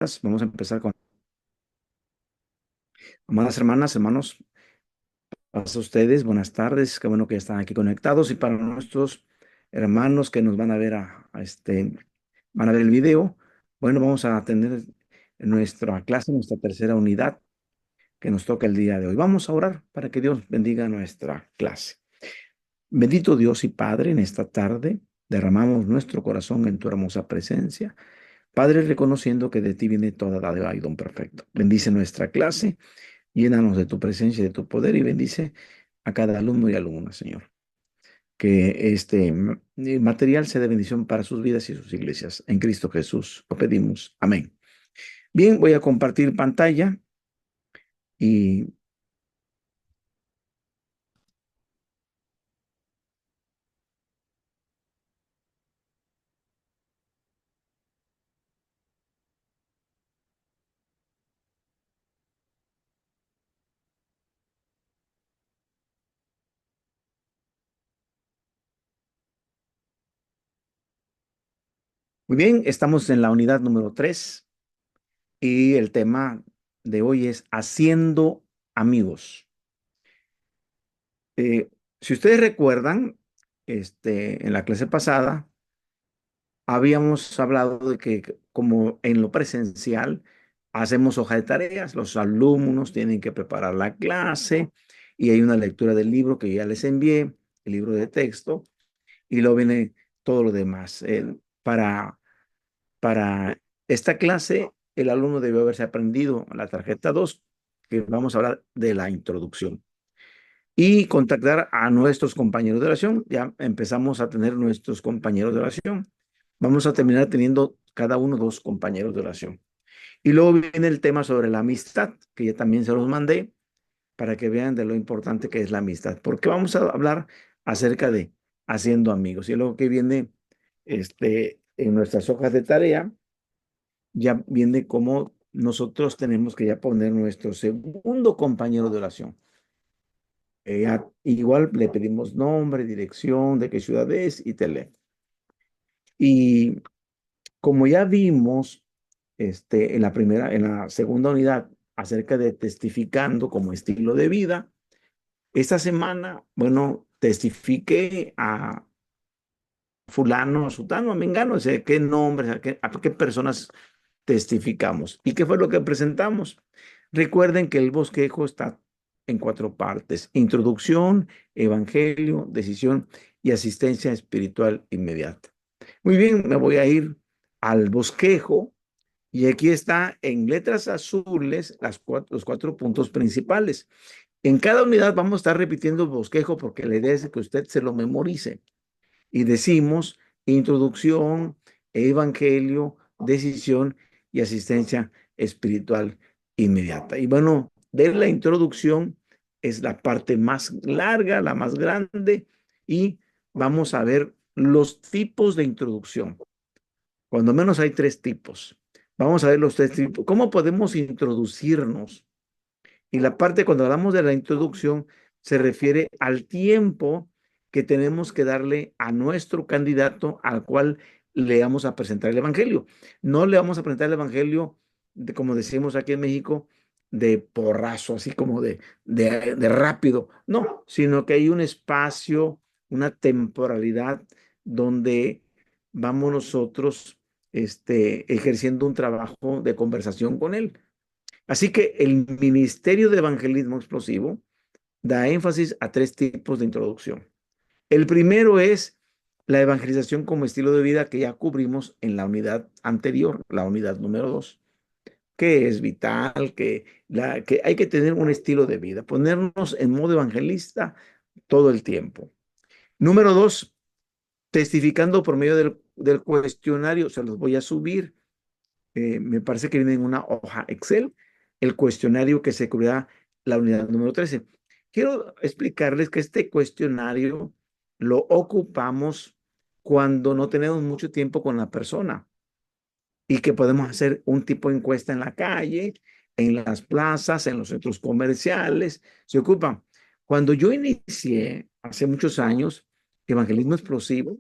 Vamos a empezar con amadas hermanas, hermanos, a ustedes, buenas tardes, qué bueno que están aquí conectados y para nuestros hermanos que nos van a ver van a ver el video, bueno, vamos a tener nuestra clase, nuestra tercera unidad que nos toca el día de hoy. Vamos a orar para que Dios bendiga nuestra clase. Bendito Dios y Padre, en esta tarde derramamos nuestro corazón en tu hermosa presencia. Padre, reconociendo que de ti viene toda dádiva y don perfecto. Bendice nuestra clase. Llénanos de tu presencia y de tu poder y bendice a cada alumno y alumna, Señor. Que material sea de bendición para sus vidas y sus iglesias. En Cristo Jesús lo pedimos. Amén. Bien, voy a compartir pantalla y muy bien, estamos en la unidad número 3 y el tema de hoy es haciendo amigos. Eh, si ustedes recuerdan, en la clase pasada, habíamos hablado de que como en lo presencial hacemos hoja de tareas, los alumnos tienen que preparar la clase y hay una lectura del libro que ya les envié, el libro de texto, y luego viene todo lo demás. Para esta clase, el alumno debió haberse aprendido la tarjeta 2, que vamos a hablar de la introducción. Y contactar a nuestros compañeros de oración. Ya empezamos a tener nuestros compañeros de oración. Vamos a terminar teniendo cada uno dos compañeros de oración. Y luego viene el tema sobre la amistad, que ya también se los mandé para que vean de lo importante que es la amistad. Porque vamos a hablar acerca de haciendo amigos. Y luego que viene en nuestras hojas de tarea, ya viene cómo nosotros tenemos que ya poner nuestro segundo compañero de oración. Igual le pedimos nombre, dirección, de qué ciudad es y teléfono. Y como ya vimos en la segunda unidad acerca de testificando como estilo de vida, esta semana, bueno, testifiqué a fulano, a sutano, a mengano, o sea, qué nombres, a qué personas testificamos. ¿Y qué fue lo que presentamos? Recuerden que el bosquejo está en 4 partes: introducción, evangelio, decisión y asistencia espiritual inmediata. Muy bien, me voy a ir al bosquejo y aquí está en letras azules los 4 puntos principales. En cada unidad vamos a estar repitiendo el bosquejo porque la idea es que usted se lo memorice. Y decimos introducción, evangelio, decisión y asistencia espiritual inmediata. Y bueno, de la introducción es la parte más larga, la más grande, y vamos a ver los tipos de introducción. Cuando menos hay 3 tipos. Vamos a ver los 3 tipos. ¿Cómo podemos introducirnos? Y la parte cuando hablamos de la introducción se refiere al tiempo que tenemos que darle a nuestro candidato al cual le vamos a presentar el evangelio. No le vamos a presentar el evangelio, como decimos aquí en México, de porrazo, así como de rápido. No, sino que hay un espacio, una temporalidad donde vamos nosotros ejerciendo un trabajo de conversación con él. Así que el Ministerio de Evangelismo Explosivo da énfasis a 3 tipos de introducción. El primero es la evangelización como estilo de vida que ya cubrimos en la unidad anterior, la unidad número 2, que es vital, que hay que tener un estilo de vida, ponernos en modo evangelista todo el tiempo. Número 2, testificando por medio del cuestionario, se los voy a subir. Me parece que viene en una hoja Excel, el cuestionario que se cubrirá la unidad número 13. Quiero explicarles que este cuestionario lo ocupamos cuando no tenemos mucho tiempo con la persona y que podemos hacer un tipo de encuesta en la calle, en las plazas, en los centros comerciales. Se ocupan. Cuando yo inicié hace muchos años evangelismo explosivo,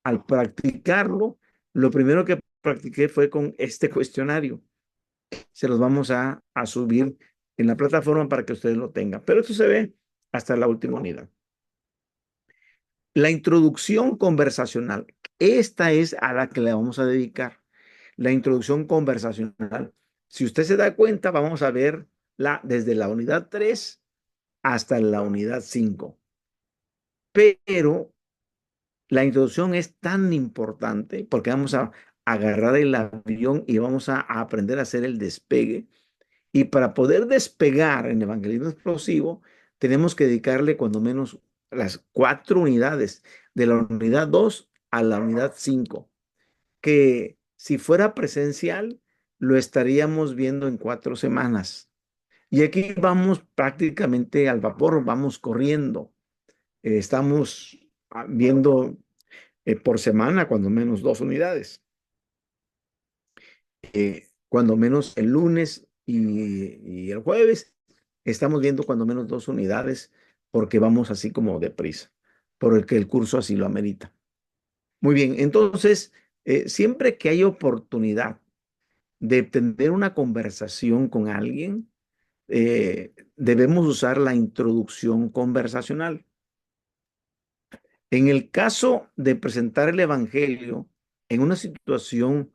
al practicarlo, lo primero que practiqué fue con este cuestionario. se los vamos a subir en la plataforma para que ustedes lo tengan. Pero esto se ve hasta la última unidad. La introducción conversacional. Esta es a la que le vamos a dedicar. La introducción conversacional. Si usted se da cuenta, vamos a ver desde la unidad 3 hasta la unidad 5. Pero la introducción es tan importante porque vamos a agarrar el avión y vamos a aprender a hacer el despegue. Y para poder despegar en evangelismo explosivo, tenemos que dedicarle cuando menos las 4 unidades, de la unidad 2 a la unidad 5, que si fuera presencial, lo estaríamos viendo en 4 semanas. Y aquí vamos prácticamente al vapor, vamos corriendo. Estamos viendo por semana cuando menos 2 unidades. Cuando menos el lunes y el jueves, estamos viendo cuando menos 2 unidades porque vamos así como deprisa, por el que el curso así lo amerita. Muy bien, entonces, siempre que hay oportunidad de tener una conversación con alguien, debemos usar la introducción conversacional. En el caso de presentar el Evangelio en una situación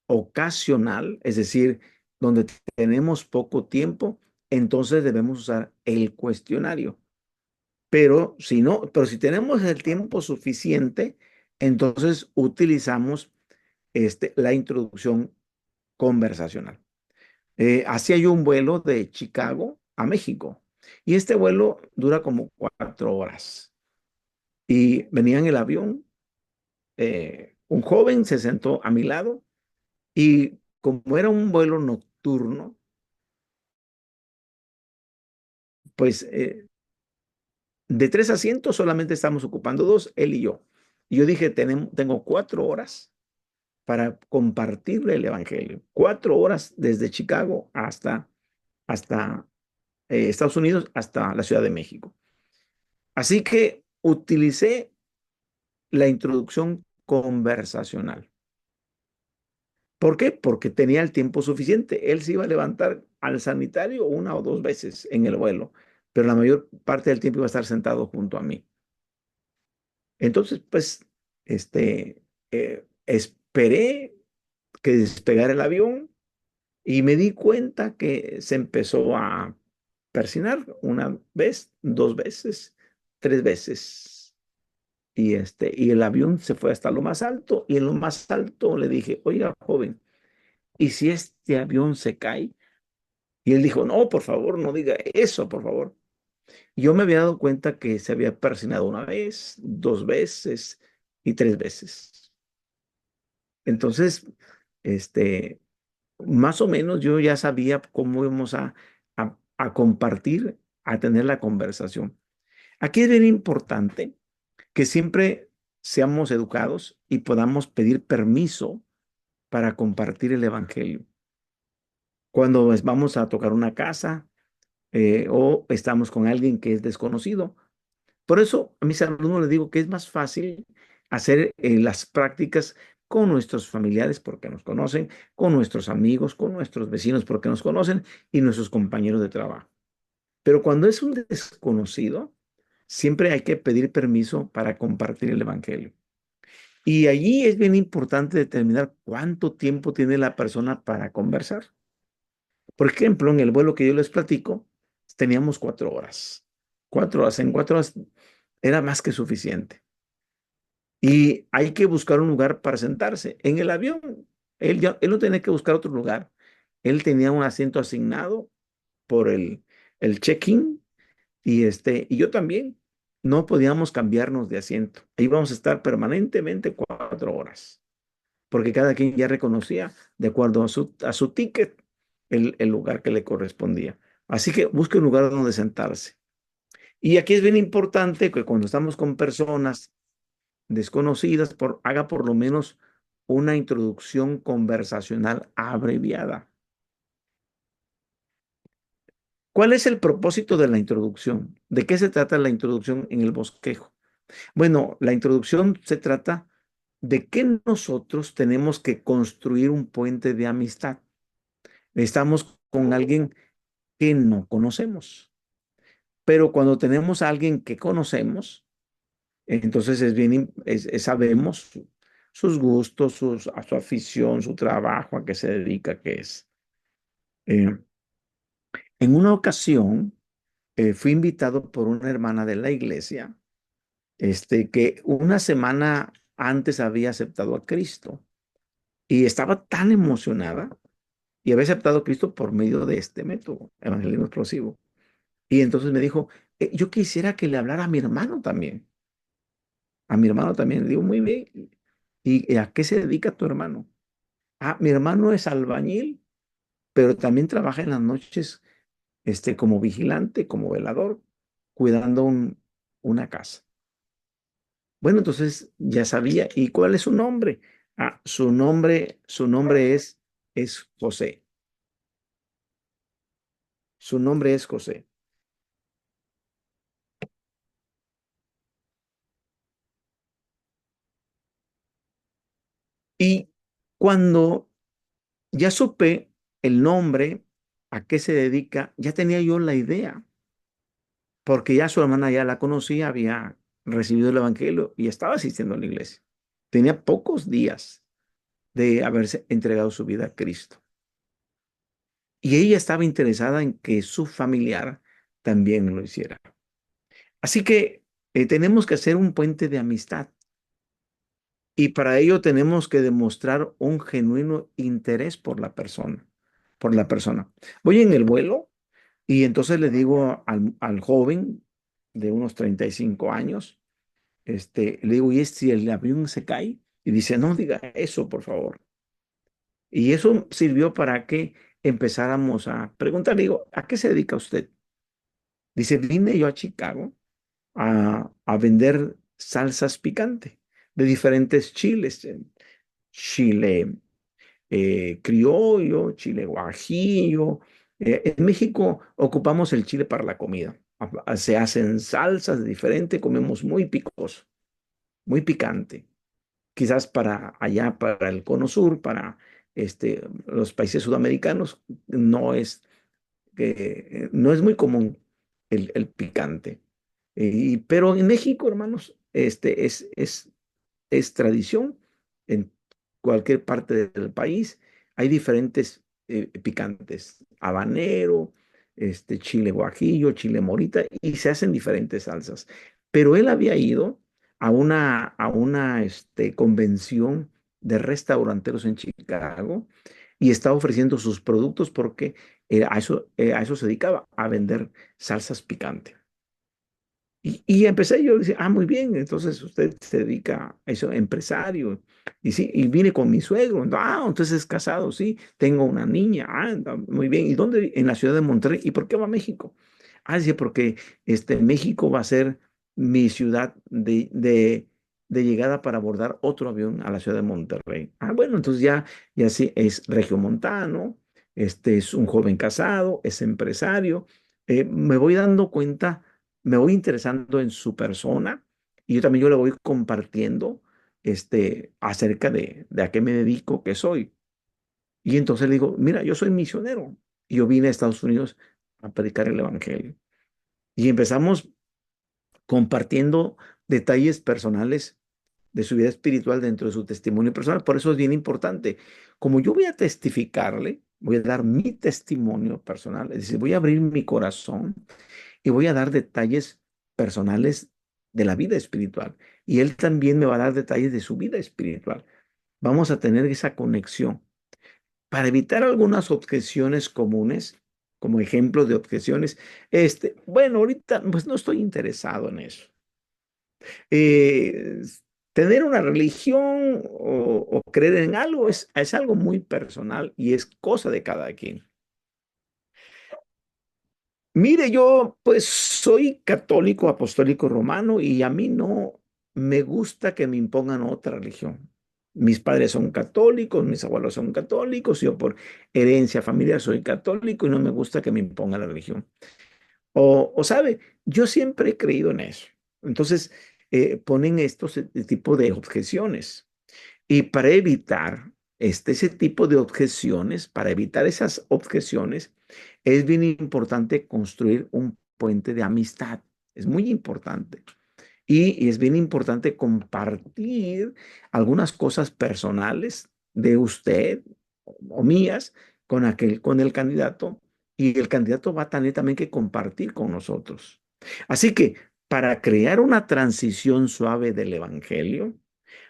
ocasional, es decir, donde tenemos poco tiempo, entonces debemos usar el cuestionario. Pero si no, pero si tenemos el tiempo suficiente, entonces utilizamos la introducción conversacional. Hacía yo un vuelo de Chicago a México y este vuelo dura como 4 horas. Y venía en el avión, un joven se sentó a mi lado y como era un vuelo nocturno, pues de 3 asientos solamente estamos ocupando dos, él y yo. Y yo dije, tengo 4 horas para compartirle el Evangelio. 4 horas desde Chicago hasta Estados Unidos, hasta la Ciudad de México. Así que utilicé la introducción conversacional. ¿Por qué? Porque tenía el tiempo suficiente. Él se iba a levantar al sanitario 1 o 2 veces en el vuelo, pero la mayor parte del tiempo iba a estar sentado junto a mí. Entonces, pues, esperé que despegara el avión y me di cuenta que se empezó a persinar 1 vez, 2 veces, 3 veces. Y el avión se fue hasta lo más alto y en lo más alto le dije, oiga, joven, ¿y si este avión se cae? Y él dijo, no, por favor, no diga eso, por favor. Yo me había dado cuenta que se había persinado 1 vez, 2 veces y 3 veces. Entonces, este, más o menos yo ya sabía cómo íbamos a compartir, a tener la conversación. Aquí es bien importante que siempre seamos educados y podamos pedir permiso para compartir el evangelio. Cuando vamos a tocar una casa o estamos con alguien que es desconocido. Por eso a mis alumnos les digo que es más fácil hacer las prácticas con nuestros familiares porque nos conocen, con nuestros amigos, con nuestros vecinos porque nos conocen y nuestros compañeros de trabajo. Pero cuando es un desconocido, siempre hay que pedir permiso para compartir el evangelio. Y allí es bien importante determinar cuánto tiempo tiene la persona para conversar. Por ejemplo, en el vuelo que yo les platico, teníamos 4 horas. 4 horas, en 4 horas era más que suficiente. Y hay que buscar un lugar para sentarse. En el avión, él no tenía que buscar otro lugar. Él tenía un asiento asignado por el check-in y yo también. No podíamos cambiarnos de asiento. Ahí vamos a estar permanentemente 4 horas, porque cada quien ya reconocía, de acuerdo a su ticket, el lugar que le correspondía. Así que busque un lugar donde sentarse. Y aquí es bien importante que cuando estamos con personas desconocidas, haga por lo menos una introducción conversacional abreviada. ¿Cuál es el propósito de la introducción? ¿De qué se trata la introducción en el bosquejo? Bueno, la introducción se trata de que nosotros tenemos que construir un puente de amistad. Estamos con alguien que no conocemos. Pero cuando tenemos a alguien que conocemos, entonces es bien, sabemos sus gustos, a su afición, su trabajo, a qué se dedica, qué es. Eh, en una ocasión, fui invitado por una hermana de la iglesia, que una semana antes había aceptado a Cristo y estaba tan emocionada y había aceptado a Cristo por medio de este método, evangelismo explosivo. Y entonces me dijo, yo quisiera que le hablara a mi hermano también. A mi hermano también. Le digo, muy bien. ¿Y a qué se dedica tu hermano? Ah, mi hermano es albañil, pero también trabaja en las noches, como vigilante, como velador, cuidando una casa. Bueno, entonces ya sabía. ¿Y cuál es su nombre? Ah, su nombre es José. Su nombre es José. Y cuando ya supe el nombre, a qué se dedica, ya tenía yo la idea, porque ya su hermana ya la conocía, había recibido el evangelio y estaba asistiendo a la iglesia. Tenía pocos días de haberse entregado su vida a Cristo. Y ella estaba interesada en que su familiar también lo hiciera. Así que tenemos que hacer un puente de amistad y para ello tenemos que demostrar un genuino interés por la persona. Voy en el vuelo y entonces le digo al joven de unos 35 años, le digo, ¿y si el avión se cae? Y dice, no diga eso, por favor. Y eso sirvió para que empezáramos a preguntar, digo, ¿a qué se dedica usted? Dice, vine yo a Chicago a vender salsas picantes de diferentes chiles, chile criollo, chile guajillo. En México ocupamos el chile para la comida. Se hacen salsas diferentes, comemos muy picoso, muy picante. Quizás para allá, para el cono sur, para los países sudamericanos, no es muy común el picante. Pero en México, hermanos, es tradición en cualquier parte del país. Hay diferentes picantes, habanero, chile guajillo, chile morita, y se hacen diferentes salsas. Pero él había ido a una convención de restauranteros en Chicago y estaba ofreciendo sus productos porque a eso se dedicaba, a vender salsas picantes. Y empecé yo a decir, muy bien, entonces usted se dedica a eso, empresario. Y sí, y vine con mi suegro. Entonces es casado, sí, tengo una niña. Muy bien. ¿Y dónde? En la ciudad de Monterrey. ¿Y por qué va a México? Dice, porque México va a ser mi ciudad de llegada para abordar otro avión a la ciudad de Monterrey. Bueno, entonces ya sí, es regiomontano, es un joven casado, es empresario. Me voy dando cuenta, me voy interesando en su persona y yo le voy compartiendo acerca de a qué me dedico, qué soy. Y entonces le digo, mira, yo soy misionero y yo vine a Estados Unidos a predicar el evangelio. Y empezamos compartiendo detalles personales de su vida espiritual dentro de su testimonio personal. Por eso es bien importante. Como yo voy a testificarle, voy a dar mi testimonio personal, es decir, voy a abrir mi corazón y voy a dar detalles personales de la vida espiritual. Y él también me va a dar detalles de su vida espiritual. Vamos a tener esa conexión. Para evitar algunas objeciones comunes, como ejemplo de objeciones, bueno, ahorita pues no estoy interesado en eso. Eh, Tener una religión o creer en algo es algo muy personal y es cosa de cada quien. Mire, yo pues soy católico, apostólico romano y a mí no me gusta que me impongan otra religión. Mis padres son católicos, mis abuelos son católicos, yo por herencia familiar soy católico y no me gusta que me impongan la religión. Sabe, yo siempre he creído en eso. Entonces, ponen estos tipo de objeciones. Y para evitar ese tipo de objeciones, para evitar esas objeciones, es bien importante construir un puente de amistad. Es muy importante. Y es bien importante compartir algunas cosas personales de usted o mías con el candidato, y el candidato va a tener también que compartir con nosotros. Así que para crear una transición suave del evangelio,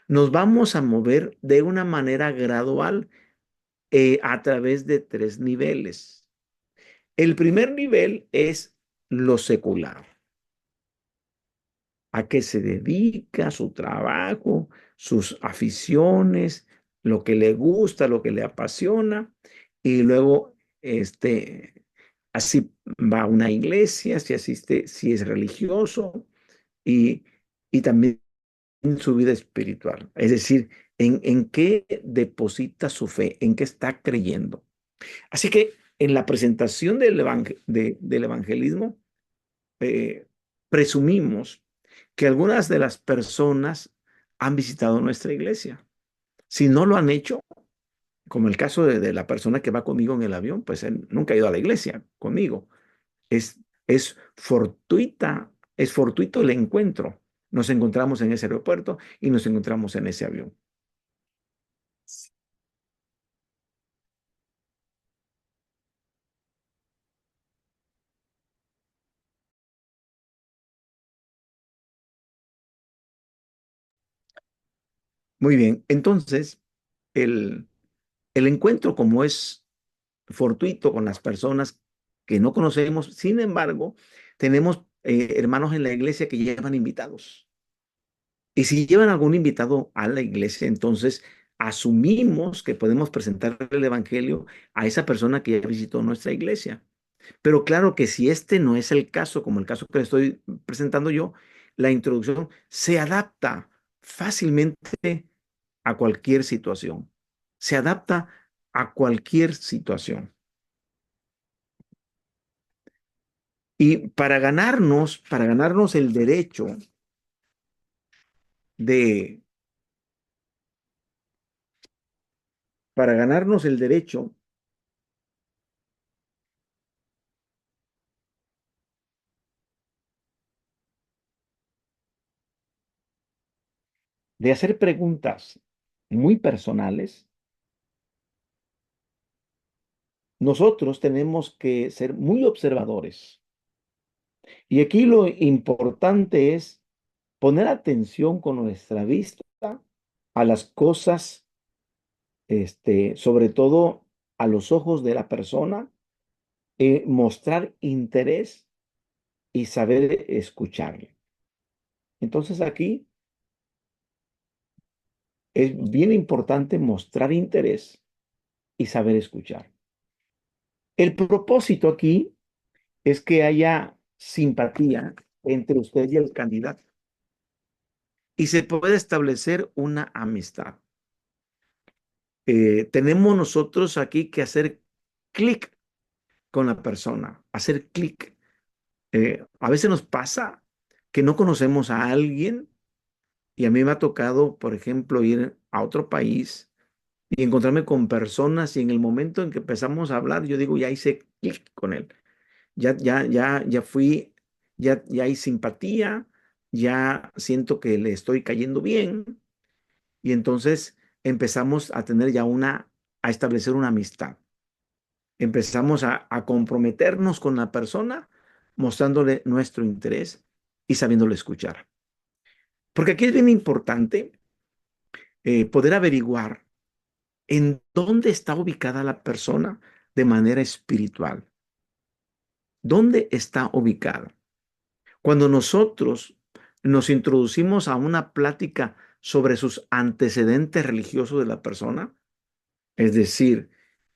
nos vamos a mover de una manera gradual a través de tres niveles. El primer nivel es lo secular. A qué se dedica, su trabajo, sus aficiones, lo que le gusta, lo que le apasiona. Y luego, así va a una iglesia, si asiste, si es religioso, y, y también su vida espiritual. Es decir, en qué deposita su fe, en qué está creyendo. Así que en la presentación del evangelismo, eh, presumimos que algunas de las personas han visitado nuestra iglesia. Si no lo han hecho, como el caso de la persona que va conmigo en el avión, pues él nunca ha ido a la iglesia conmigo. Es, es fortuito el encuentro. Nos encontramos en ese aeropuerto y nos encontramos en ese avión. Muy bien, entonces el, el encuentro, como es fortuito con las personas que no conocemos, sin embargo, tenemos hermanos en la iglesia que llevan invitados. Y si llevan algún invitado a la iglesia, entonces asumimos que podemos presentar el evangelio a esa persona que ya visitó nuestra iglesia. Pero claro que si este no es el caso, como el caso que le estoy presentando yo, la introducción se adapta fácilmente a cualquier situación. Se adapta a cualquier situación. Y para ganarnos el derecho de, para ganarnos el derecho de hacer preguntas muy personales, nosotros tenemos que ser muy observadores. Y aquí lo importante es poner atención con nuestra vista a las cosas, sobre todo a los ojos de la persona, mostrar interés y saber escucharle. Entonces aquí es bien importante mostrar interés y saber escuchar. El propósito aquí es que haya simpatía entre usted y el candidato y se puede establecer una amistad. Tenemos nosotros aquí que hacer clic con la persona, hacer clic. A veces nos pasa que no conocemos a alguien, y a mí me ha tocado, por ejemplo, ir a otro país y encontrarme con personas, y en el momento en que empezamos a hablar, yo digo, ya hice clic con él. Ya fui, ya hay simpatía, ya siento que le estoy cayendo bien, y entonces empezamos a tener a establecer una amistad. Empezamos a comprometernos con la persona, mostrándole nuestro interés y sabiéndole escuchar. Porque aquí es bien importante poder averiguar en dónde está ubicada la persona de manera espiritual. ¿Dónde está ubicada? Cuando nosotros nos introducimos a una plática sobre sus antecedentes religiosos de la persona, es decir,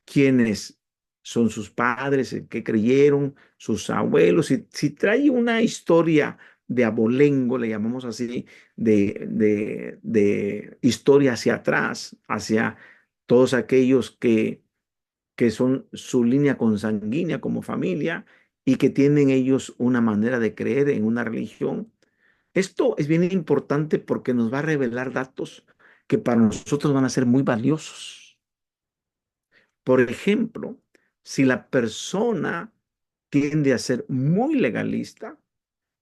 quiénes son sus padres, en qué creyeron, sus abuelos, si trae una historia de abolengo, le llamamos así, de historia hacia atrás, hacia todos aquellos que son su línea consanguínea como familia y que tienen ellos una manera de creer en una religión. Esto es bien importante porque nos va a revelar datos que para nosotros van a ser muy valiosos. Por ejemplo, si la persona tiende a ser muy legalista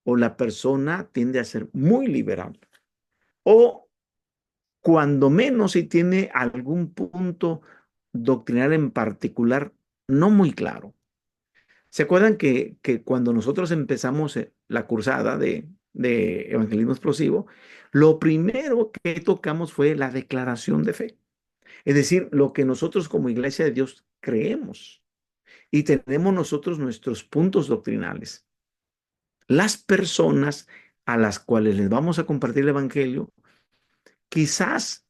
o la persona tiende a ser muy liberal o cuando menos si tiene algún punto doctrinal en particular no muy claro. ¿Se acuerdan que cuando nosotros empezamos la cursada de evangelismo explosivo, lo primero que tocamos fue la declaración de fe? Es decir, lo que nosotros como iglesia de Dios creemos y tenemos nosotros nuestros puntos doctrinales. Las personas a las cuales les vamos a compartir el evangelio, quizás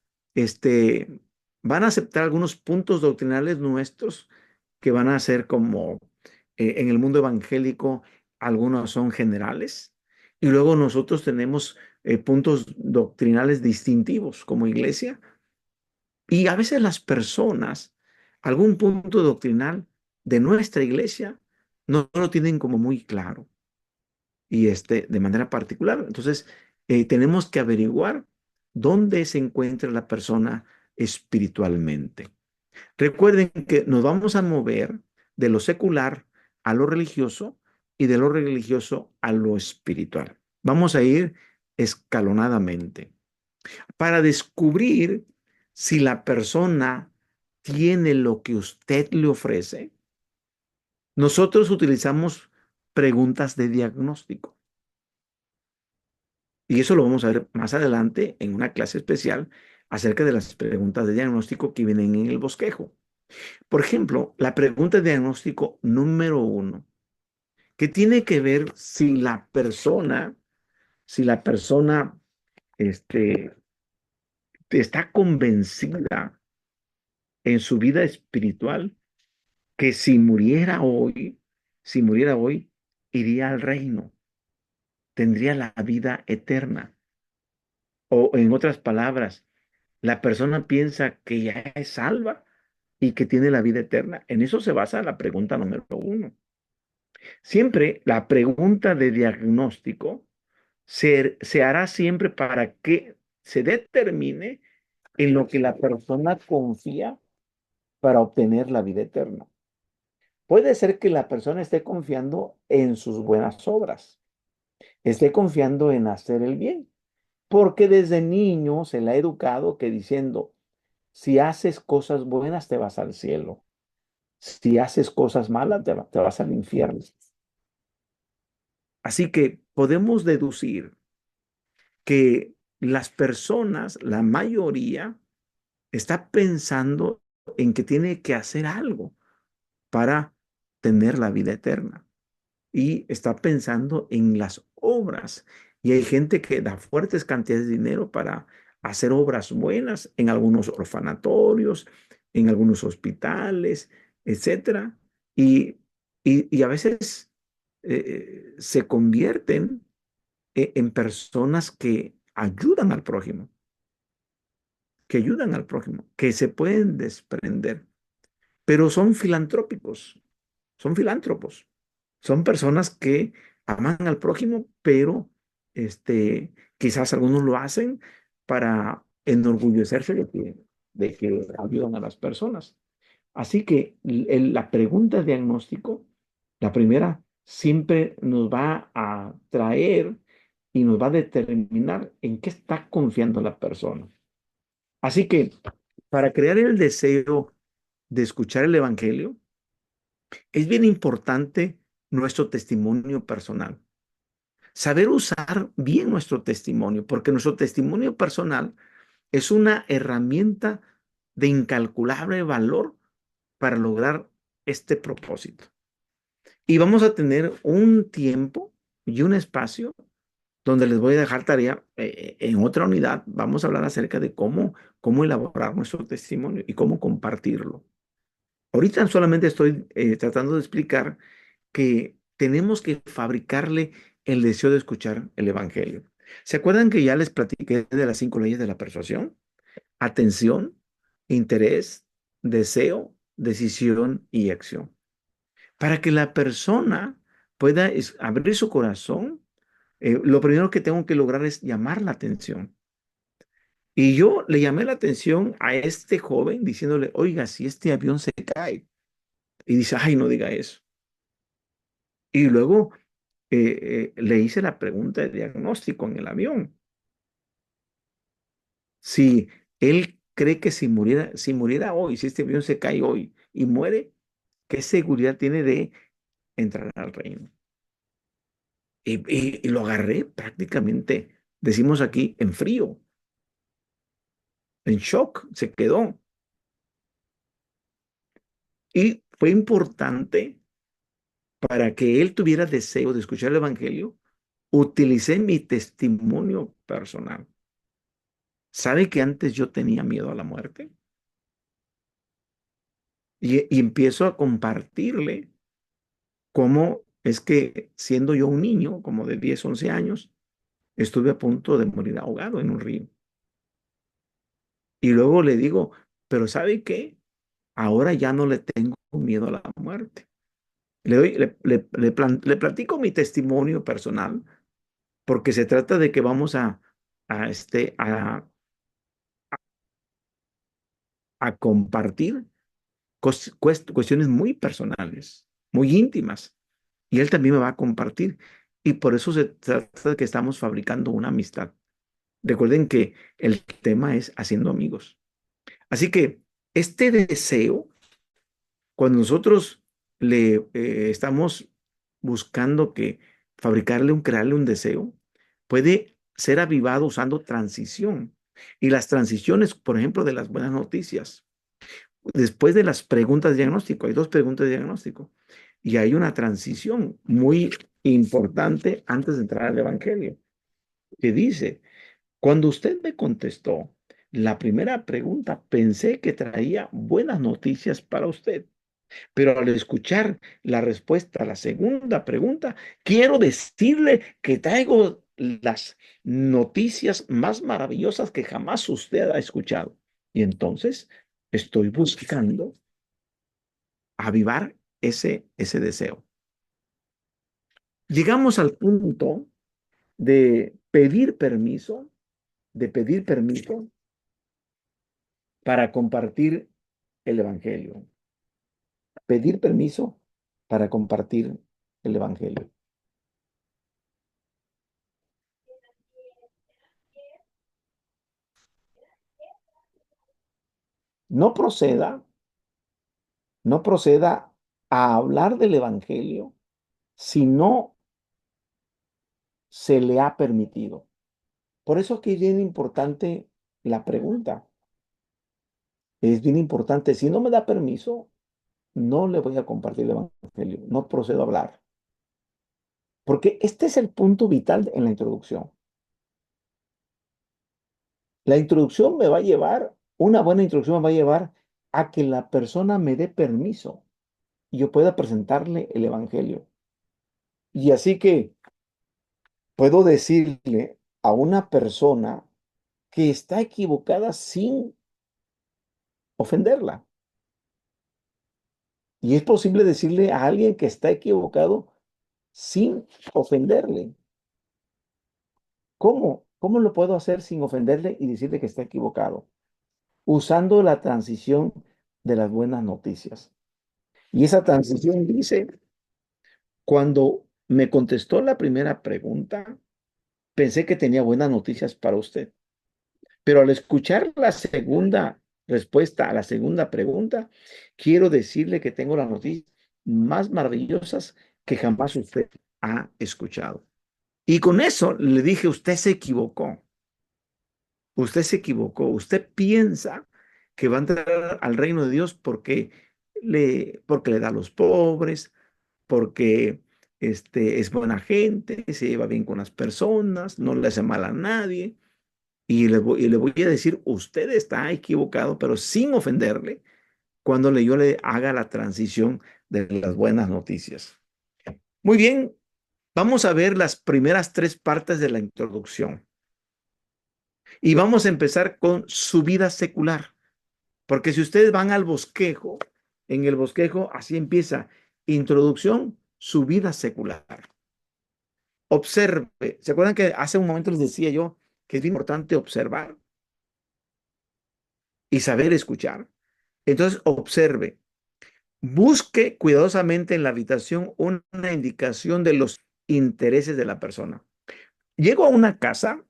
van a aceptar algunos puntos doctrinales nuestros que van a ser como en el mundo evangélico, algunos son generales y luego nosotros tenemos puntos doctrinales distintivos como iglesia y a veces las personas, algún punto doctrinal de nuestra iglesia, no lo tienen como muy claro y de manera particular. Entonces, tenemos que averiguar dónde se encuentra la persona espiritualmente. Recuerden que nos vamos a mover de lo secular a lo religioso y de lo religioso a lo espiritual. Vamos a ir escalonadamente para descubrir si la persona tiene lo que usted le ofrece. Nosotros utilizamos preguntas de diagnóstico. Y eso lo vamos a ver más adelante en una clase especial acerca de las preguntas de diagnóstico que vienen en el bosquejo. Por ejemplo, la pregunta de diagnóstico número uno, que tiene que ver si la persona este, está convencida en su vida espiritual que si muriera hoy, iría al reino, tendría la vida eterna. O en otras palabras, la persona piensa que ya es salva y que tiene la vida eterna. En eso se basa la pregunta número uno. Siempre la pregunta de diagnóstico se hará siempre para que se determine en lo que la persona confía para obtener la vida eterna. Puede ser que la persona esté confiando en sus buenas obras, esté confiando en hacer el bien, porque desde niño se le ha educado que diciendo, si haces cosas buenas te vas al cielo, si haces cosas malas te vas al infierno. Así que podemos deducir que las personas, la mayoría, está pensando en que tiene que hacer algo para tener la vida eterna. Y está pensando en las obras. Y hay gente que da fuertes cantidades de dinero para hacer obras buenas en algunos orfanatorios, en algunos hospitales, etcétera. Y, y a veces se convierten en personas que ayudan al prójimo, que se pueden desprender, pero son filantrópicos, son filántropos, son personas que aman al prójimo, pero quizás algunos lo hacen para enorgullecerse de que ayudan a las personas. Así que la pregunta de diagnóstico, la primera, siempre nos va a traer y nos va a determinar en qué está confiando la persona. Así que para crear el deseo de escuchar el Evangelio, es bien importante nuestro testimonio personal. Saber usar bien nuestro testimonio, porque nuestro testimonio personal es una herramienta de incalculable valor para lograr este propósito. Y vamos a tener un tiempo y un espacio donde les voy a dejar tarea en otra unidad. Vamos a hablar acerca de cómo elaborar nuestro testimonio y cómo compartirlo. Ahorita solamente estoy tratando de explicar que tenemos que fabricarle el deseo de escuchar el Evangelio. ¿Se acuerdan que ya les platiqué de las 5 leyes de la persuasión? Atención, interés, deseo, decisión y acción. Para que la persona pueda abrir su corazón, lo primero que tengo que lograr es llamar la atención. Y yo le llamé la atención a este joven diciéndole, oiga, si este avión se cae. Y dice, ay, no diga eso. Y luego le hice la pregunta de diagnóstico en el avión. Si él cree que si muriera hoy, si este avión se cae hoy y muere, ¿qué seguridad tiene de entrar al reino? Y lo agarré prácticamente, decimos aquí, en frío, en shock, se quedó. Y fue importante para que él tuviera deseo de escuchar el Evangelio, utilicé mi testimonio personal. ¿Sabe que antes yo tenía miedo a la muerte? Y empiezo a compartirle cómo es que siendo yo un niño, como de 10 11 años, estuve a punto de morir ahogado en un río. Y luego le digo, pero ¿sabe qué? Ahora ya no le tengo miedo a la muerte. Le platico mi testimonio personal porque se trata de que vamos a compartir cuestiones muy personales, muy íntimas. Y él también me va a compartir. Y por eso se trata de que estamos fabricando una amistad. Recuerden que el tema es haciendo amigos. Así que este deseo, cuando nosotros le estamos buscando que crearle un deseo, puede ser avivado usando transición. Y las transiciones, por ejemplo, de las buenas noticias. Después de las preguntas de diagnóstico, hay dos preguntas de diagnóstico. Y hay una transición muy importante antes de entrar al Evangelio, que dice, cuando usted me contestó la primera pregunta, pensé que traía buenas noticias para usted. Pero al escuchar la respuesta a la segunda pregunta, quiero decirle que traigo las noticias más maravillosas que jamás usted ha escuchado. Y entonces estoy buscando avivar ese deseo. Llegamos al punto de pedir permiso para compartir el Evangelio. Pedir permiso para compartir el Evangelio. No proceda, no proceda a hablar del Evangelio si no se le ha permitido. Por eso aquí es bien importante la pregunta. Es bien importante. Si no me da permiso, no le voy a compartir el Evangelio. No procedo a hablar. Porque este es el punto vital en la introducción. La introducción me va a llevar, una buena introducción me va a llevar a que la persona me dé permiso y yo pueda presentarle el Evangelio. Y así que puedo decirle a una persona que está equivocada sin ofenderla. Y es posible decirle a alguien que está equivocado sin ofenderle. ¿Cómo? ¿Cómo lo puedo hacer sin ofenderle y decirle que está equivocado? Usando la transición de las buenas noticias. Y esa transición dice, cuando me contestó la primera pregunta, pensé que tenía buenas noticias para usted. Pero al escuchar la segunda respuesta a la segunda pregunta, quiero decirle que tengo las noticias más maravillosas que jamás usted ha escuchado. Y con eso le dije, usted se equivocó. Usted se equivocó. Usted piensa que va a entrar al reino de Dios porque le da a los pobres, porque es buena gente, se lleva bien con las personas, no le hace mal a nadie. Y le voy a decir, usted está equivocado, pero sin ofenderle, cuando yo le haga la transición de las buenas noticias. Muy bien, vamos a ver las primeras tres partes de la introducción. Y vamos a empezar con su vida secular. Porque si ustedes van al bosquejo, en el bosquejo así empieza, introducción, su vida secular. Observe, ¿se acuerdan que hace un momento les decía yo que es bien importante observar? y saber escuchar. Entonces, observe, busque cuidadosamente en la habitación una indicación de los intereses de la persona. Llego a una casa,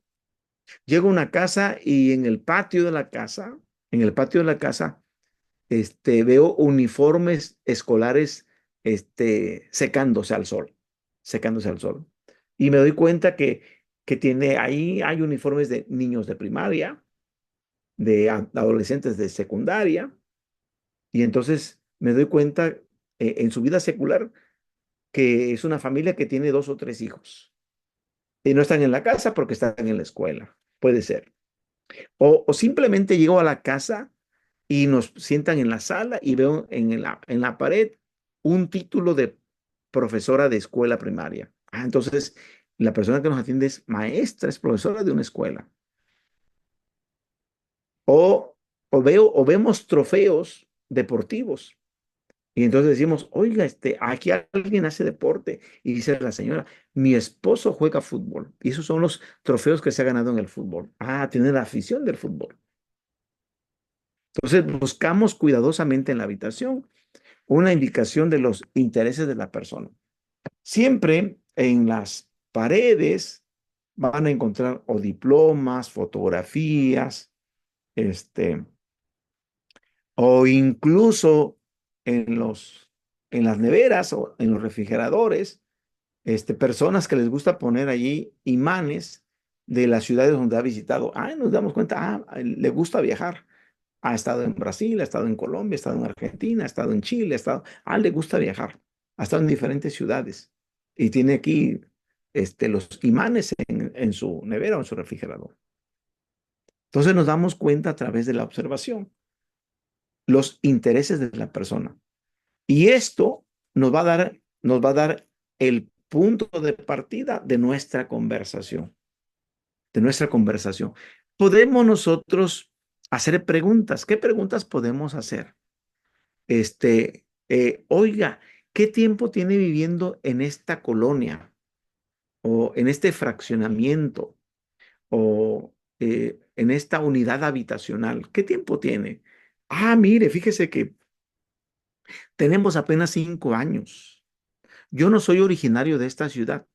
llego a una casa y en el patio de la casa, en el patio de la casa, veo uniformes escolares, secándose al sol, secándose al sol. Y me doy cuenta que tiene, ahí hay uniformes de niños de primaria, de adolescentes de secundaria, y entonces me doy cuenta en su vida secular que es una familia que tiene dos o tres hijos. Y no están en la casa porque están en la escuela. Puede ser. O simplemente llego a la casa y nos sientan en la sala y veo en la pared un título de profesora de escuela primaria. Ah, entonces la persona que nos atiende es maestra, es profesora de una escuela. O, o vemos trofeos deportivos. Y entonces decimos, oiga, aquí alguien hace deporte. Y dice la señora, mi esposo juega fútbol. Y esos son los trofeos que se ha ganado en el fútbol. Ah, tiene la afición del fútbol. Entonces buscamos cuidadosamente en la habitación una indicación de los intereses de la persona. Siempre en las paredes van a encontrar o diplomas, fotografías, este, o incluso en en las neveras o en los refrigeradores, personas que les gusta poner allí imanes de las ciudades donde ha visitado. Ah, nos damos cuenta, le gusta viajar. Ha estado en Brasil, ha estado en Colombia, ha estado en Argentina, ha estado en Chile, le gusta viajar. Ha estado en diferentes ciudades y tiene aquí los imanes en su nevera o en su refrigerador. Entonces nos damos cuenta a través de la observación los intereses de la persona. Y esto nos va a dar el punto de partida de nuestra conversación, de nuestra conversación. Podemos nosotros hacer preguntas. ¿Qué preguntas podemos hacer? Oiga, ¿qué tiempo tiene viviendo en esta colonia o en este fraccionamiento o en esta unidad habitacional? ¿Qué tiempo tiene? Ah, mire, fíjese que tenemos apenas 5 años. Yo no soy originario de esta ciudad.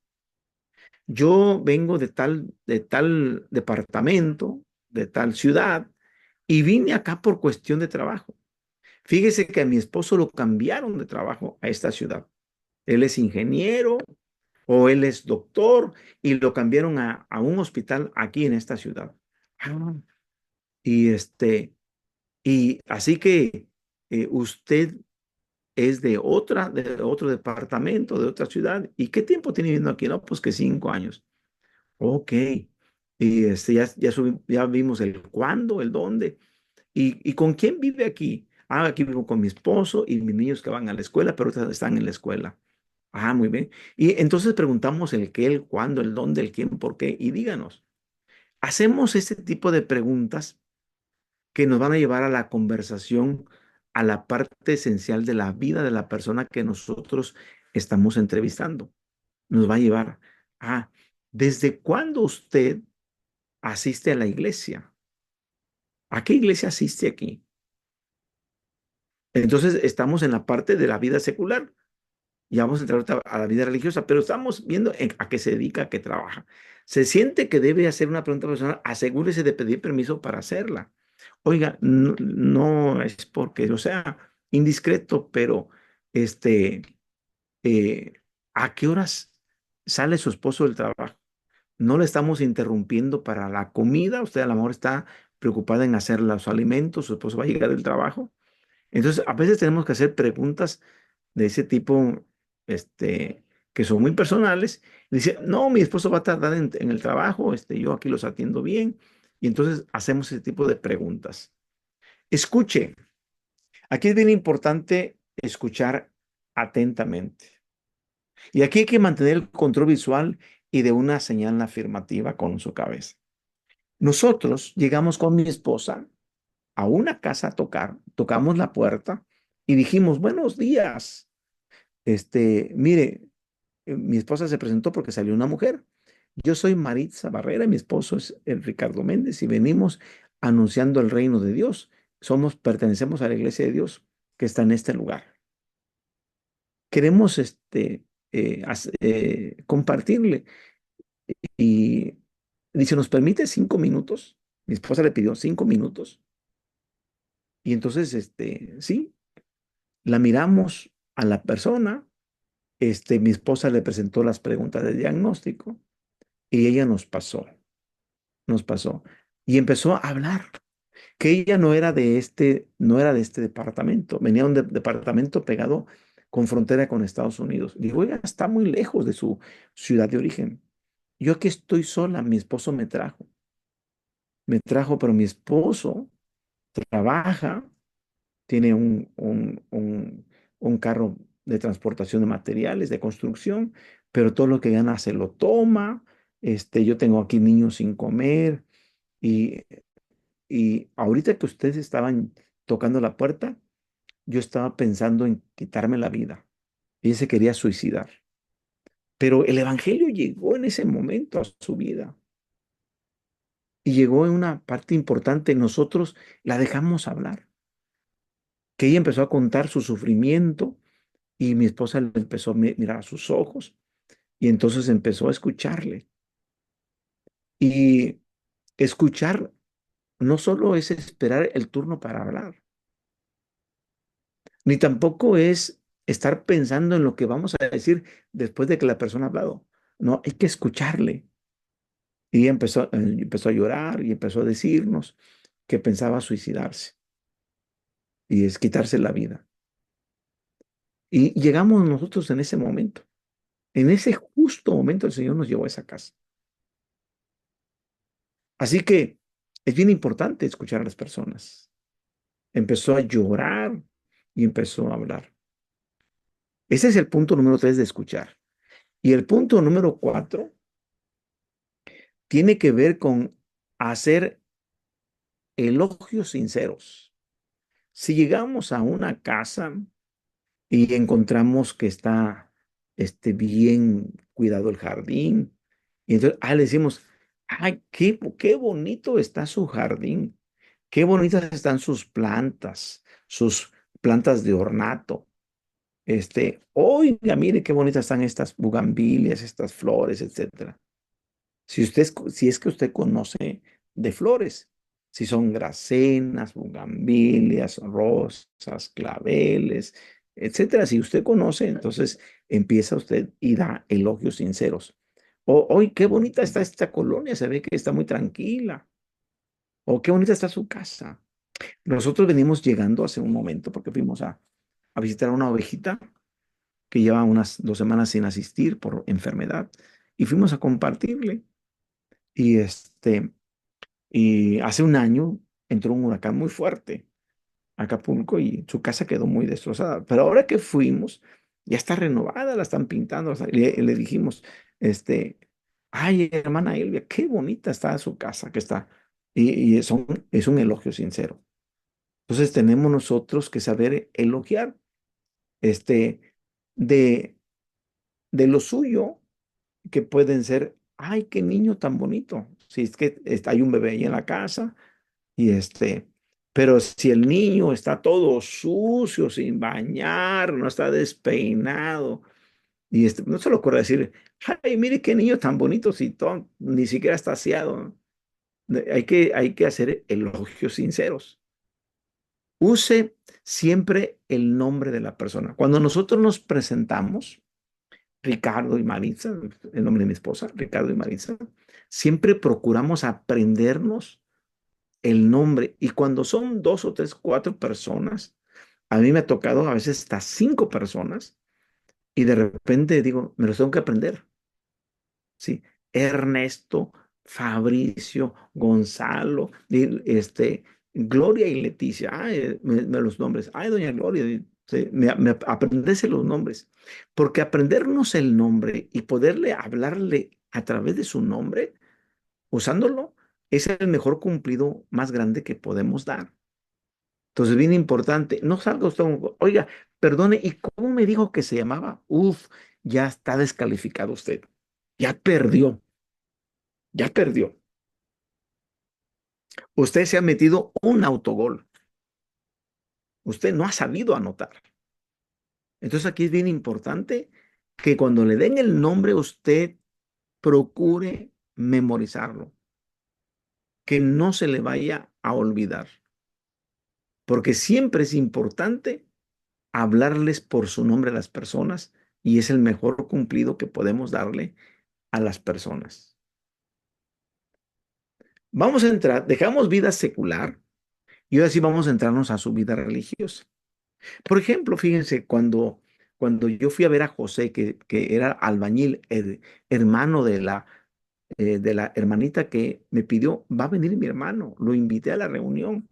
Yo vengo de tal departamento, de tal ciudad, y vine acá por cuestión de trabajo. Fíjese que a mi esposo lo cambiaron de trabajo a esta ciudad. Él es ingeniero o él es doctor y lo cambiaron a un hospital aquí en esta ciudad. Ah, y y así que usted es de otro departamento, de otra ciudad. ¿Y qué tiempo tiene viviendo aquí? No, pues que 5 años. Ok. Y ya vimos el cuándo, el dónde. Y con quién vive aquí? Ah, aquí vivo con mi esposo y mis niños que van a la escuela, pero están en la escuela. Ah, muy bien. Y entonces preguntamos el qué, el cuándo, el dónde, el quién, por qué, y díganos. Hacemos este tipo de preguntas que nos van a llevar a la conversación, a la parte esencial de la vida de la persona que nosotros estamos entrevistando. Nos va a llevar a, ¿desde cuándo usted asiste a la iglesia? ¿A qué iglesia asiste aquí? Entonces estamos en la parte de la vida secular. Ya vamos a entrar ahorita a la vida religiosa, pero estamos viendo a qué se dedica, a qué trabaja. Se siente que debe hacer una pregunta personal, asegúrese de pedir permiso para hacerla. Oiga, no, no es porque yo sea indiscreto, pero este, eh, ¿a qué horas sale su esposo del trabajo? No le estamos interrumpiendo para la comida. Usted a lo mejor está preocupada en hacer los alimentos, su esposo va a llegar del trabajo. Entonces, a veces tenemos que hacer preguntas de ese tipo, que son muy personales. Dice, no, mi esposo va a tardar en el trabajo, yo aquí los atiendo bien. Y entonces hacemos ese tipo de preguntas. Escuche, aquí es bien importante escuchar atentamente. Y aquí hay que mantener el control visual y de una señal afirmativa con su cabeza. Nosotros llegamos con mi esposa a una casa a tocar, tocamos la puerta y dijimos, buenos días. Mire, mi esposa se presentó porque salió una mujer. Yo soy Maritza Barrera, mi esposo es el Ricardo Méndez y venimos anunciando el reino de Dios pertenecemos a la iglesia de Dios que está en este lugar. Queremos compartirle. Y dice, ¿nos permite 5 minutos? Mi esposa le pidió 5 minutos. Y entonces, sí, la miramos a la persona. Mi esposa le presentó las preguntas de diagnóstico y ella nos pasó. Y empezó a hablar, que ella no era de este departamento, venía de un departamento pegado con frontera con Estados Unidos. Digo, oiga, está muy lejos de su ciudad de origen. Yo aquí estoy sola, mi esposo pero mi esposo trabaja, tiene un carro de transportación de materiales, de construcción, pero todo lo que gana se lo toma. Yo tengo aquí niños sin comer y, y ahorita que ustedes estaban tocando la puerta, yo estaba pensando en quitarme la vida. Ella se quería suicidar, pero el evangelio llegó en ese momento a su vida y llegó en una parte importante. Nosotros la dejamos hablar, que ella empezó a contar su sufrimiento y mi esposa le empezó a mirar a sus ojos y entonces empezó a escucharle. Y escuchar no solo es esperar el turno para hablar, ni tampoco es estar pensando en lo que vamos a decir después de que la persona ha hablado. No, hay que escucharle. Y ella empezó a llorar y empezó a decirnos que pensaba suicidarse y es quitarse la vida. Y llegamos nosotros en ese momento. En ese justo momento el Señor nos llevó a esa casa. Así que es bien importante escuchar a las personas. Empezó a llorar y empezó a hablar. Ese es el punto número 3 de escuchar. Y el punto número 4 tiene que ver con hacer elogios sinceros. Si llegamos a una casa y encontramos que está bien cuidado el jardín, y entonces le decimos, ay, qué bonito está su jardín, qué bonitas están sus plantas de ornato. Oiga, mire qué bonitas están estas bugambilias, estas flores, etcétera. Si es que usted conoce de flores, si son gracenas, bugambilias, rosas, claveles, etcétera. Si usted conoce, entonces empieza usted y da elogios sinceros. O, hoy qué bonita está esta colonia, se ve que está muy tranquila. O qué bonita está su casa. Nosotros venimos llegando hace un momento porque fuimos a visitar a una ovejita que lleva unas 2 semanas sin asistir por enfermedad y fuimos a compartirle. Y y hace un año entró un huracán muy fuerte a Acapulco y su casa quedó muy destrozada. Pero ahora que fuimos, ya está renovada, la están pintando. Le dijimos, este, ay, hermana Elvia, qué bonita está su casa que está. Y es un elogio sincero. Entonces tenemos nosotros que saber elogiar este, de, de lo suyo, que pueden ser, ay, qué niño tan bonito. Si es que hay un bebé ahí en la casa. Y pero si el niño está todo sucio, sin bañar, no está despeinado, y no se le ocurre decir, ay, mire qué niño tan bonito, si ni siquiera está aseado, ¿no? Hay que hacer elogios sinceros. Use siempre el nombre de la persona. Cuando nosotros nos presentamos, Ricardo y Maritza, el nombre de mi esposa, Ricardo y Maritza, siempre procuramos aprendernos el nombre. Y cuando son dos o tres, cuatro personas, a mí me ha tocado a veces hasta 5 personas y de repente digo, me los tengo que aprender. ¿Sí? Ernesto, Fabricio, Gonzalo, Gloria y Leticia. Ay, los nombres. Ay, doña Gloria. Sí, aprenderse los nombres. Porque aprendernos el nombre y poderle hablarle a través de su nombre, usándolo, es el mejor cumplido más grande que podemos dar. Entonces, bien importante, no salga usted, oiga, perdone, ¿y cómo me dijo que se llamaba? Uf, ya está descalificado usted. Ya perdió, ya perdió. Usted se ha metido un autogol. usted no ha sabido anotar. Entonces aquí es bien importante que cuando le den el nombre, usted procure memorizarlo, que no se le vaya a olvidar, porque siempre es importante hablarles por su nombre a las personas y es el mejor cumplido que podemos darle a las personas. Vamos a entrar, dejamos vida secular y ahora sí vamos a entrarnos a su vida religiosa. Por ejemplo, fíjense, cuando yo fui a ver a José, que era albañil, el hermano de la hermanita que me pidió, va a venir mi hermano, lo invité a la reunión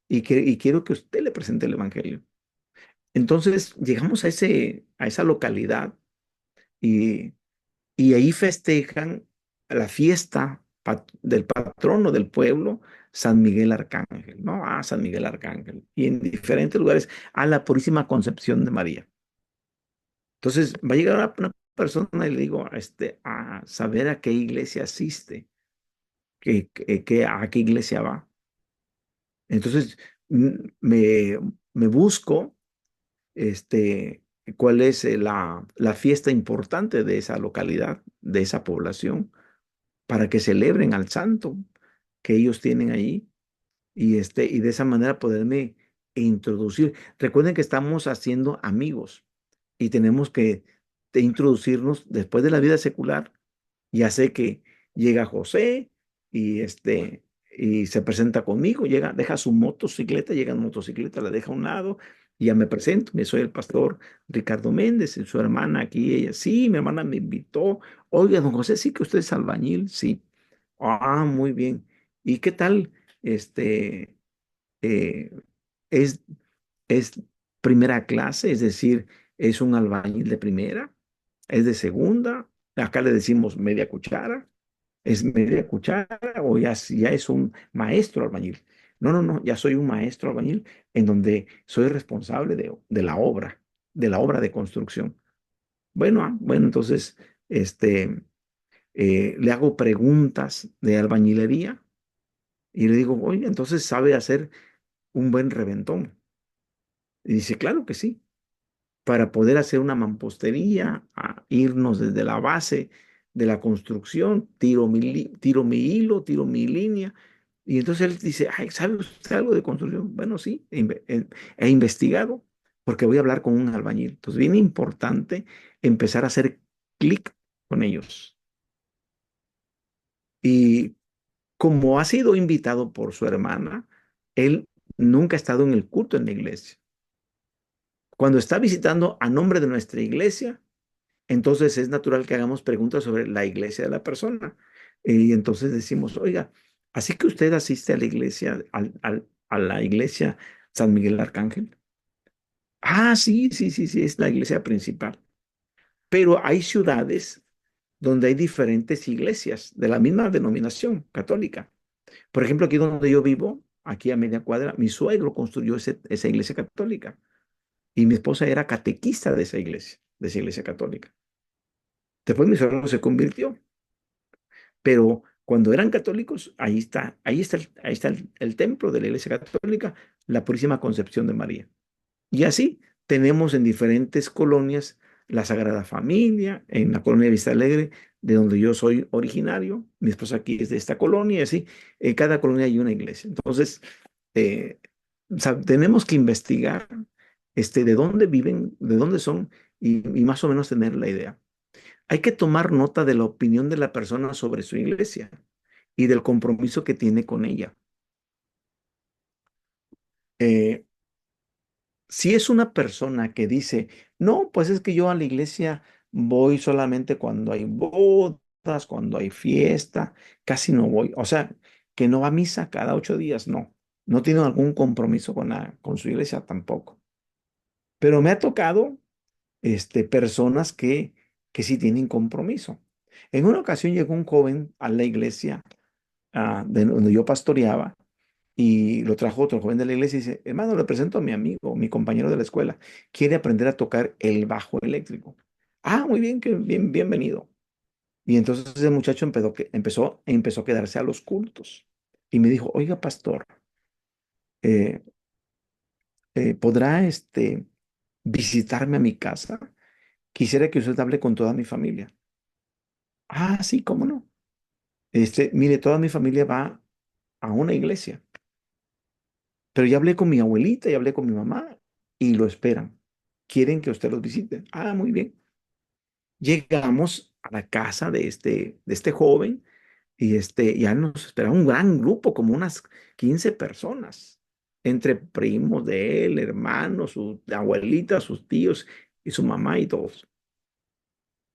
y quiero que usted le presente el evangelio. Entonces llegamos a esa localidad y, y ahí festejan la fiesta del patrono del pueblo, San Miguel Arcángel, ¿no? Ah, San Miguel Arcángel. Y en diferentes lugares a la Purísima Concepción de María. Entonces va a llegar una persona y le digo, a saber a qué iglesia asiste, a qué iglesia va. Entonces me, me busco este, cuál es la fiesta importante de esa localidad, de esa población, para que celebren al santo que ellos tienen allí y de esa manera poderme introducir. Recuerden que estamos haciendo amigos y tenemos que introducirnos después de la vida secular. Ya sé que llega José y y se presenta conmigo, llega, deja su motocicleta, llega en motocicleta, la deja a un lado y ya me presento. Yo soy el pastor Ricardo Méndez, y su hermana aquí, ella, sí, mi hermana me invitó. Oiga, don José, sí que usted es albañil, sí. Ah, muy bien. ¿Y qué tal? Este, eh, es, es primera clase, es decir, es un albañil de primera, es de segunda, acá le decimos media cuchara, es media cuchara o ya es un maestro albañil. No, no, no, ya soy un maestro albañil en donde soy responsable de la obra de construcción. Bueno, bueno, entonces, le hago preguntas de albañilería y le digo, oye, entonces sabe hacer un buen reventón. Y dice, claro que sí. Para poder hacer una mampostería, a irnos desde la base de la construcción, tiro mi hilo, tiro mi línea. Y entonces él dice, ay, ¿sabe usted algo de construcción? Bueno, sí, he investigado porque voy a hablar con un albañil. Entonces, bien importante empezar a hacer clic con ellos. Y como ha sido invitado por su hermana, él nunca ha estado en el culto en la iglesia. Cuando está visitando a nombre de nuestra iglesia, entonces es natural que hagamos preguntas sobre la iglesia de la persona. Y entonces decimos, oiga, así que usted asiste a la iglesia, a la iglesia San Miguel Arcángel. Ah, sí, sí, sí, sí, es la iglesia principal. Pero hay ciudades donde hay diferentes iglesias de la misma denominación católica. Por ejemplo, aquí donde yo vivo, aquí a media cuadra, mi suegro construyó esa iglesia católica y mi esposa era catequista de esa iglesia católica. Después mi suegro se convirtió. Pero cuando eran católicos, ahí está el templo de la Iglesia Católica, la Purísima Concepción de María. Y así tenemos en diferentes colonias la Sagrada Familia, en la colonia de Vista Alegre, de donde yo soy originario, mi esposa aquí es de esta colonia, y así, en cada colonia hay una iglesia. Entonces, eh, tenemos que investigar de dónde viven, de dónde son, y más o menos tener la idea. Hay que tomar nota de la opinión de la persona sobre su iglesia y del compromiso que tiene con ella. Eh, si es una persona que dice, no, pues es que yo a la iglesia voy solamente cuando hay bodas, cuando hay fiesta, casi no voy. O sea, que no va a misa cada 8 días, no. No tiene algún compromiso con su iglesia tampoco. Pero me ha tocado personas que sí tienen compromiso. En una ocasión llegó un joven a la iglesia de donde yo pastoreaba y lo trajo otro joven de la iglesia y dice, hermano, le presento a mi amigo, mi compañero de la escuela, quiere aprender a tocar el bajo eléctrico. Ah, muy bien, bienvenido. Y entonces ese muchacho empezó a quedarse a los cultos y me dijo, oiga, pastor, eh, ¿podrá visitarme a mi casa? Quisiera que usted hable con toda mi familia. Ah, sí, cómo no. Mire, toda mi familia va a una iglesia, pero ya hablé con mi abuelita, ya hablé con mi mamá y lo esperan. Quieren que usted los visite. Ah, muy bien. Llegamos a la casa de este joven y ya nos esperaba un gran grupo, como unas 15 personas, entre primos de él, hermanos, su abuelita, sus tíos y su mamá y todos.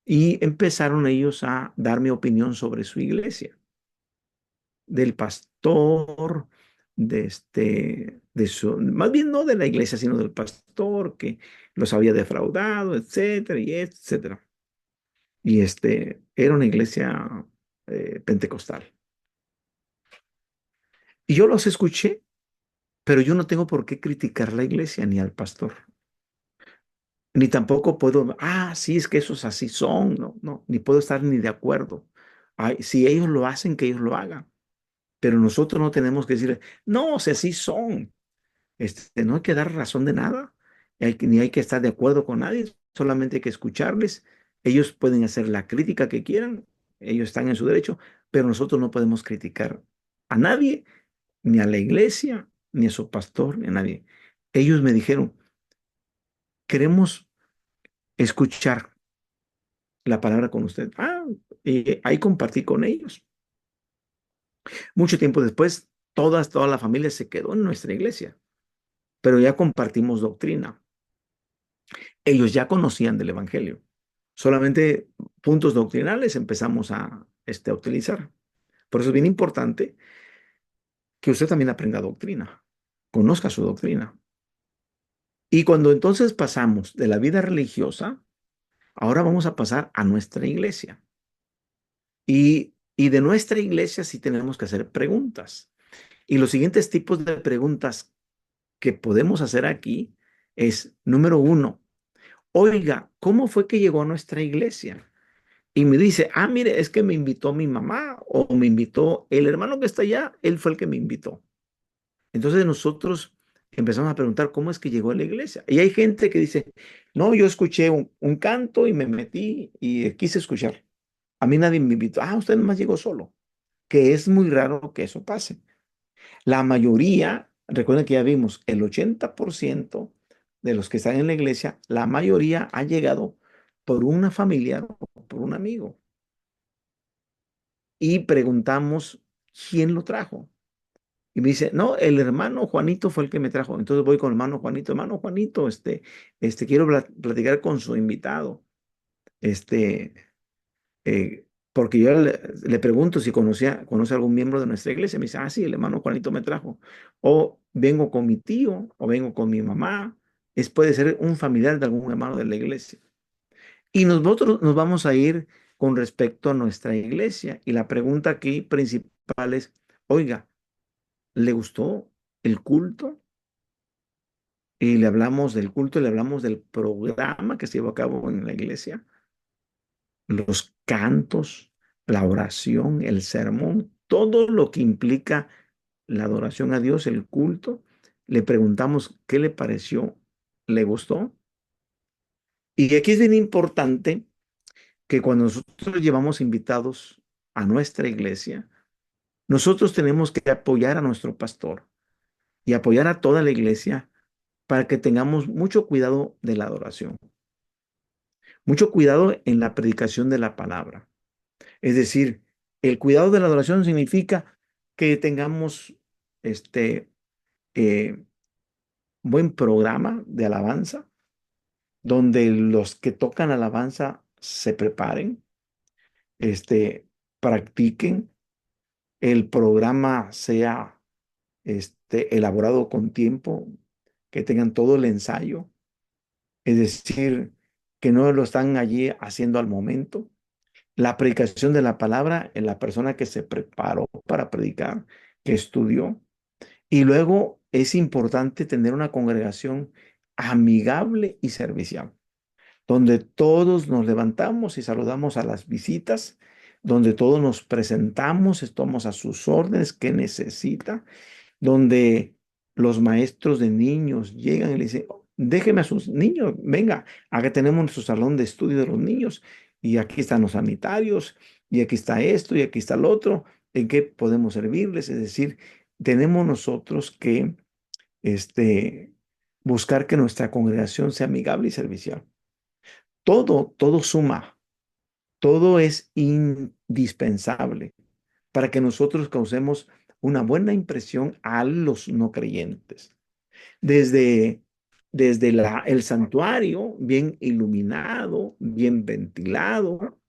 Y empezaron ellos a dar mi opinión sobre su iglesia, del pastor, más bien no de la iglesia, sino del pastor que los había defraudado, etcétera, y etcétera. Y era una iglesia pentecostal. Y yo los escuché, pero yo no tengo por qué criticar la iglesia ni al pastor. Ni tampoco puedo, sí, es que esos así son, no, no, ni puedo estar ni de acuerdo. Ay, si ellos lo hacen, que ellos lo hagan. Pero nosotros no tenemos que decir, no, si así son. No hay que dar razón de nada, ni hay que estar de acuerdo con nadie, solamente hay que escucharles. Ellos pueden hacer la crítica que quieran, ellos están en su derecho, pero nosotros no podemos criticar a nadie, ni a la iglesia, ni a su pastor, ni a nadie. Ellos me dijeron, queremos escuchar la palabra con usted. Y ahí compartí con ellos. Mucho tiempo después, toda la familia se quedó en nuestra iglesia, pero ya compartimos doctrina. Ellos ya conocían del Evangelio. Solamente puntos doctrinales empezamos a utilizar. Por eso es bien importante que usted también aprenda doctrina, conozca su doctrina. Y cuando entonces pasamos de la vida religiosa, ahora vamos a pasar a nuestra iglesia. Y de nuestra iglesia sí tenemos que hacer preguntas. Y los siguientes tipos de preguntas que podemos hacer aquí es, número uno, oiga, ¿cómo fue que llegó a nuestra iglesia? Y me dice, mire, es que me invitó mi mamá o me invitó el hermano que está allá, él fue el que me invitó. Entonces nosotros empezamos a preguntar cómo es que llegó a la iglesia. Y hay gente que dice, no, yo escuché un canto y me metí y quise escuchar. A mí nadie me invitó. Usted nomás llegó solo. Que es muy raro que eso pase. La mayoría, recuerden que ya vimos, el 80% de los que están en la iglesia, la mayoría ha llegado por una familiar o por un amigo. Y preguntamos quién lo trajo. Y me dice, no, el hermano Juanito fue el que me trajo. Entonces voy con el hermano Juanito, quiero platicar con su invitado. Este, Porque yo le pregunto si conoce a algún miembro de nuestra iglesia. Me dice, sí, el hermano Juanito me trajo. O vengo con mi tío, o vengo con mi mamá. Puede ser un familiar de algún hermano de la iglesia. Y nosotros nos vamos a ir con respecto a nuestra iglesia. Y la pregunta aquí principal es, oiga, ¿le gustó el culto? Y le hablamos del culto, le hablamos del programa que se llevó a cabo en la iglesia, los cantos, la oración, el sermón, todo lo que implica la adoración a Dios, el culto. Le preguntamos qué le pareció, le gustó. Y aquí es bien importante que cuando nosotros llevamos invitados a nuestra iglesia, nosotros tenemos que apoyar a nuestro pastor y apoyar a toda la iglesia para que tengamos mucho cuidado de la adoración, mucho cuidado en la predicación de la palabra. Es decir, el cuidado de la adoración significa que tengamos este eh, buen programa de alabanza, donde los que tocan alabanza se preparen, practiquen, el programa sea elaborado con tiempo, que tengan todo el ensayo, es decir, que no lo están allí haciendo al momento. La predicación de la palabra en la persona que se preparó para predicar, que estudió. Y luego es importante tener una congregación amigable y servicial, donde todos nos levantamos y saludamos a las visitas, donde todos nos presentamos, estamos a sus órdenes, que necesita, donde los maestros de niños llegan y le dicen, "Oh, déjeme a sus niños, venga, acá tenemos nuestro salón de estudio de los niños y aquí están los sanitarios y aquí está esto y aquí está lo otro, ¿en qué podemos servirles?" Es decir, tenemos nosotros que este, buscar que nuestra congregación sea amigable y servicial. Todo suma, todo es indispensable para que nosotros causemos una buena impresión a los no creyentes. Desde, el santuario bien iluminado, bien ventilado,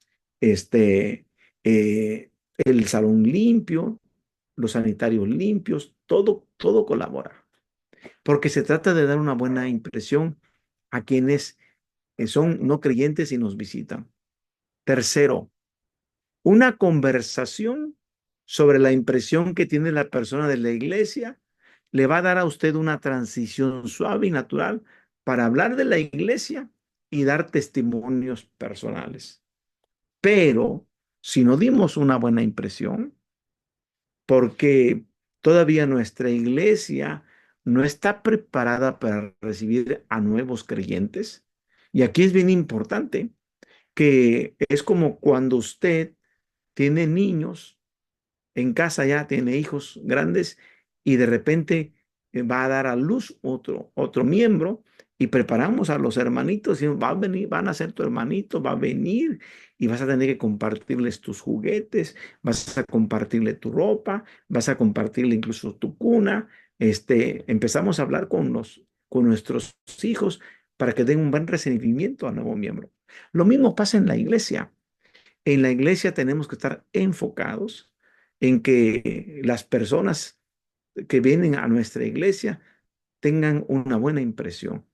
este, el salón limpio, los sanitarios limpios, todo colabora, porque se trata de dar una buena impresión a quienes son no creyentes y nos visitan. Tercero, una conversación sobre la impresión que tiene la persona de la iglesia le va a dar a usted una transición suave y natural para hablar de la iglesia y dar testimonios personales. Pero si no dimos una buena impresión, porque todavía nuestra iglesia no está preparada para recibir a nuevos creyentes, y aquí es bien importante que es como cuando usted tiene niños en casa, ya tiene hijos grandes y de repente va a dar a luz otro miembro y preparamos a los hermanitos y va a venir, van a ser tu hermanito, va a venir y vas a tener que compartirles tus juguetes, vas a compartirle tu ropa, vas a compartirle incluso tu cuna. Empezamos a hablar con nuestros hijos para que den un buen recibimiento al nuevo miembro. Lo mismo pasa en la iglesia. En la iglesia tenemos que estar enfocados en que las personas que vienen a nuestra iglesia tengan una buena impresión.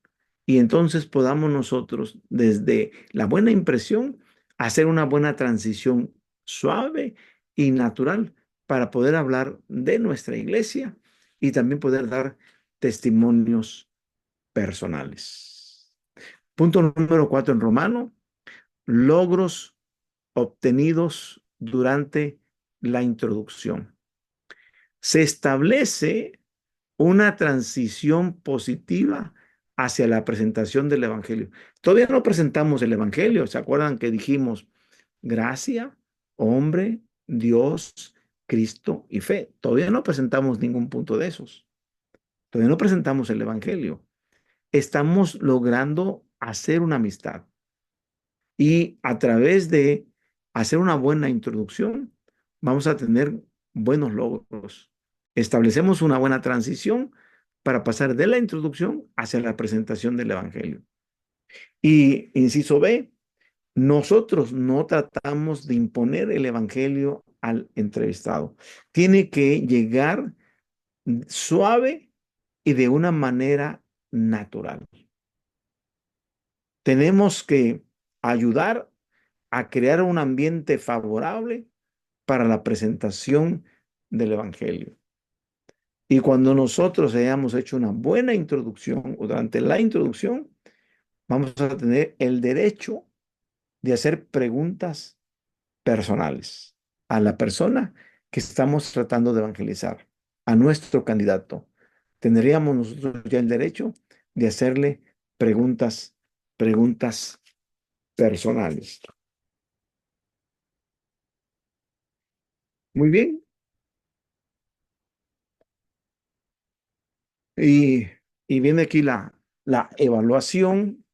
Y entonces podamos nosotros, desde la buena impresión, hacer una buena transición suave y natural para poder hablar de nuestra iglesia y también poder dar testimonios personales. Punto número 4 en Romano, logros obtenidos durante la introducción. Se establece una transición positiva hacia la presentación del Evangelio. Todavía no presentamos el Evangelio. ¿Se acuerdan que dijimos gracia, hombre, Dios, Cristo y fe? Todavía no presentamos ningún punto de esos. Todavía no presentamos el Evangelio. Estamos logrando hacer una amistad. Y a través de hacer una buena introducción, vamos a tener buenos logros. Establecemos una buena transición para pasar de la introducción hacia la presentación del Evangelio. Y inciso B, nosotros no tratamos de imponer el Evangelio al entrevistado. Tiene que llegar suave y de una manera natural. Tenemos que ayudar a crear un ambiente favorable para la presentación del Evangelio. Y cuando nosotros hayamos hecho una buena introducción o durante la introducción, vamos a tener el derecho de hacer preguntas personales a la persona que estamos tratando de evangelizar, a nuestro candidato. Tendríamos nosotros ya el derecho de hacerle preguntas personales. Muy bien. Y, y viene aquí la evaluación.